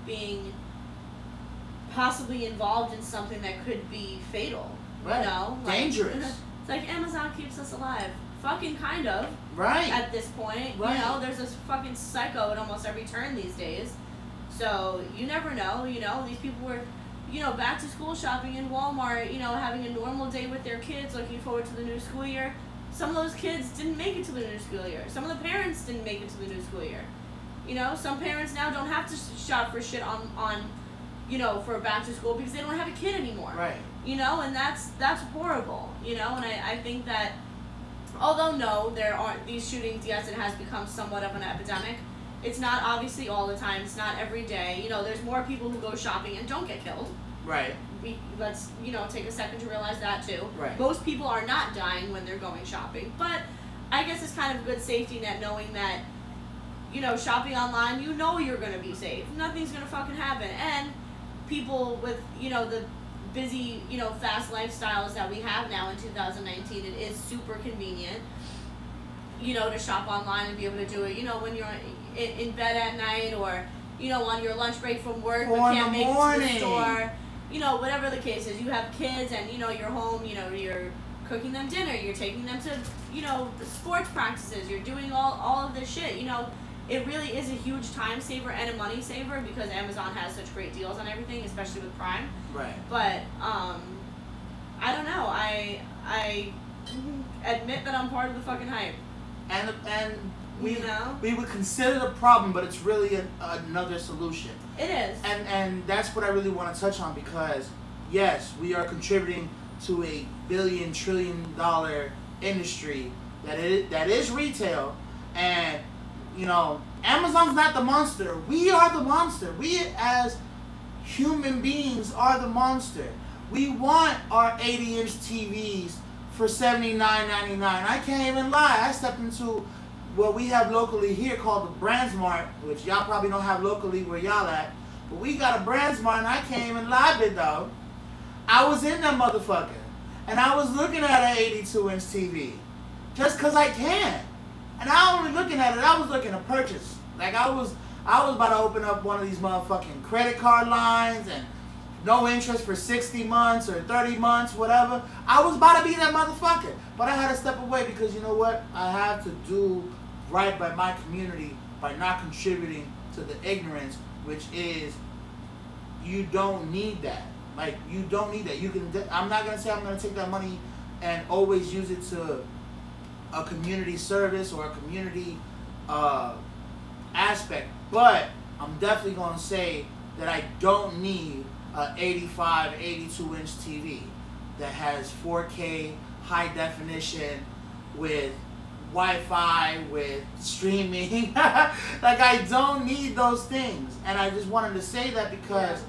Speaker 1: being possibly involved in something that could be fatal.
Speaker 2: Right. Dangerous.
Speaker 1: It's like Amazon keeps us alive. Fucking kind of.
Speaker 2: Right.
Speaker 1: At this point.
Speaker 2: Right.
Speaker 1: There's this fucking psycho at almost every turn these days. So you never know, these people were, back to school shopping in Walmart, having a normal day with their kids, looking forward to the new school year. Some of those kids didn't make it to the new school year. Some of the parents didn't make it to the new school year. Some parents now don't have to shop for shit on for back to school because they don't have a kid anymore.
Speaker 2: Right.
Speaker 1: And that's horrible, and I think that, although no, there aren't these shootings, yes, it has become somewhat of an epidemic. It's not obviously all the time. It's not every day. There's more people who go shopping and don't get killed.
Speaker 2: Right.
Speaker 1: Let's, take a second to realize that too.
Speaker 2: Right.
Speaker 1: Most people are not dying when they're going shopping. But I guess it's kind of a good safety net knowing that shopping online, you're gonna be safe. Nothing's gonna fucking happen. And people with, the busy, fast lifestyles that we have now in 2019, it is super convenient, to shop online and be able to do it, when you're in bed at night, or, on your lunch break from work but can't make it to the store. Whatever the case is, you have kids and, you're home, you're cooking them dinner, you're taking them to, sports practices, you're doing all of this shit, It really is a huge time saver and a money saver because Amazon has such great deals on everything, especially with Prime.
Speaker 2: Right.
Speaker 1: But, I don't know. I admit that I'm part of the fucking hype.
Speaker 2: And we would consider the problem, but it's really another solution.
Speaker 1: It is.
Speaker 2: And that's what I really want to touch on because, yes, we are contributing to a billion, trillion dollar industry that is retail. And, Amazon's not the monster. We are the monster. We as human beings are the monster. We want our 80-inch TVs for $79.99. I can't even lie. I stepped into what we have locally here called the Brandsmart, which y'all probably don't have locally where y'all at. But we got a Brandsmart, and I can't even lie, big dog. I was in that motherfucker, and I was looking at an 82-inch TV just because I can. And I wasn't looking at it. I was looking to purchase. Like I was about to open up one of these motherfucking credit card lines and no interest for 60 months or 30 months, whatever. I was about to be that motherfucker. But I had to step away because you know what? I have to do right by my community by not contributing to the ignorance, which is you don't need that. Like, you don't need that. I'm not going to say I'm going to take that money and always use it to a community service or a community aspect. But I'm definitely going to say that I don't need a 85, 82-inch TV that has 4K high definition with Wi-Fi, with streaming. Like, I don't need those things. And I just wanted to say that because,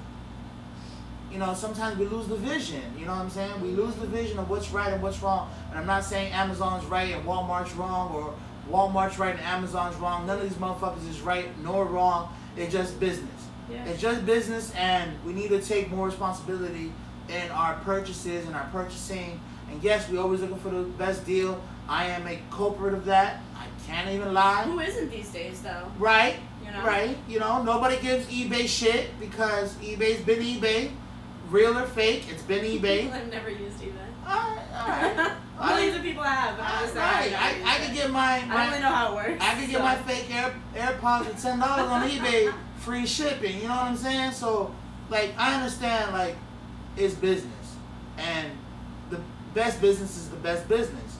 Speaker 2: sometimes we lose the vision. You know what I'm saying? We lose the vision of what's right and what's wrong. And I'm not saying Amazon's right and Walmart's wrong, or Walmart's right and Amazon's wrong. None of these motherfuckers is right nor wrong. It's just business. Yeah. It's just business, and we need to take more responsibility in our purchases and our purchasing. And yes, we're always looking for the best deal. I am a culprit of that. I can't even lie.
Speaker 1: Who isn't these days, though?
Speaker 2: Right. Right. Nobody gives eBay shit because eBay's been eBay. Real or fake, it's been eBay.
Speaker 1: I've never used eBay.
Speaker 2: All right.
Speaker 1: Millions of people have. But I'm just
Speaker 2: right. I could get my.
Speaker 1: I don't really know how it works.
Speaker 2: I could get my fake AirPods for $10 on eBay, free shipping. You know what I'm saying? So, I understand, it's business, and the best business is the best business.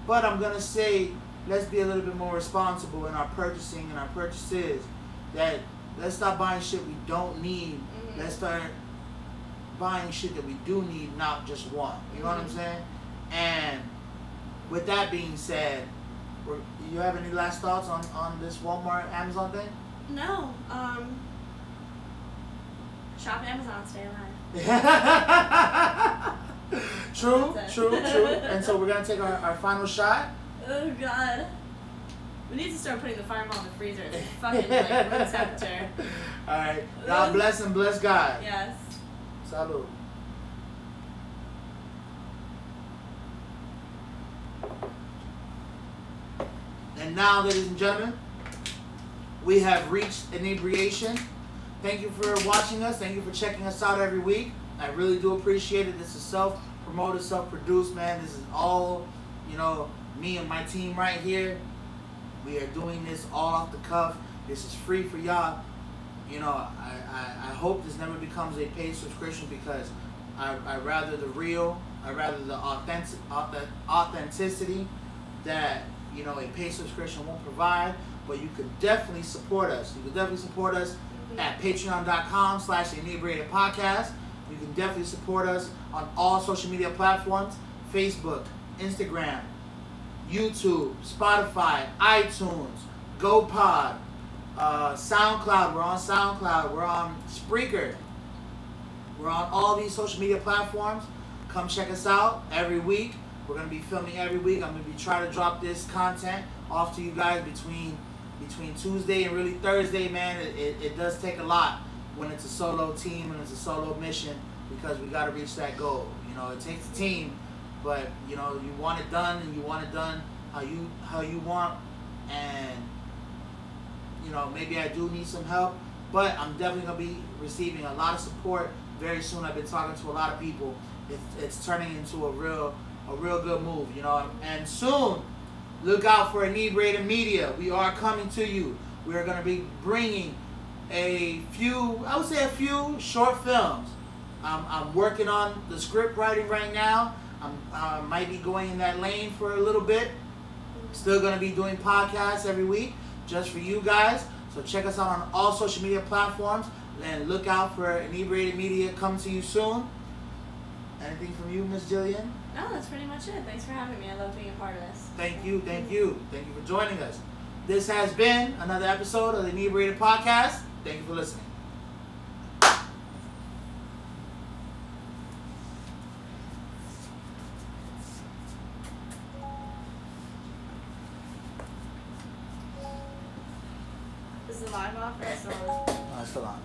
Speaker 2: But I'm gonna say, let's be a little bit more responsible in our purchasing and our purchases. Let's stop buying shit we don't need. Mm-hmm. Let's start buying shit that we do need, not just one. You know what I'm saying? And with that being said, you have any last thoughts on this Walmart Amazon thing?
Speaker 1: No. Shop Amazon, stay alive.
Speaker 2: True. And so we're gonna take our final shot.
Speaker 1: Oh God. We need to start putting the fireball in the freezer. It's fucking room temperature.
Speaker 2: Alright. God bless and bless God.
Speaker 1: Yes.
Speaker 2: Salud. And now, ladies and gentlemen, we have reached inebriation. Thank you for watching us. Thank you for checking us out every week. I really do appreciate it. This is self-promoted, self-produced, man. This is all, me and my team right here. We are doing this all off the cuff. This is free for y'all. I hope this never becomes a paid subscription because I rather the real, I rather the authenticity that a paid subscription won't provide. But you could definitely support us. You could definitely support us at patreon.com/Inebriated Podcast. You can definitely support us on all social media platforms: Facebook, Instagram, YouTube, Spotify, iTunes, GoPod, SoundCloud. We're on SoundCloud. We're on Spreaker. We're on all these social media platforms. Come check us out every week. We're going to be filming every week. I'm going to be trying to drop this content off to you guys between, between Tuesday and really Thursday, man, it does take a lot when it's a solo team and it's a solo mission, because we got to reach that goal. You know, it takes a team, but you know, you want it done, and you want it done how you want. And you know, maybe I do need some help, but I'm definitely gonna be receiving a lot of support very soon. I've been talking to a lot of people. It's turning into a real good move, you know. And soon, look out for Inebriated Media. We are coming to you. We are gonna be bringing a few short films. I'm working on the script writing right now. I might be going in that lane for a little bit. Still going to be doing podcasts every week just for you guys. So check us out on all social media platforms and look out for Inebriated Media coming to you soon. Anything from you, Miss Jillian?
Speaker 1: No, that's pretty much it. Thanks for having me. I love being a part of this.
Speaker 2: Thank you for joining us. This has been another episode of the Inebriated Podcast. Thank you for listening.
Speaker 1: Is it live off or is it still on?
Speaker 2: It's still on.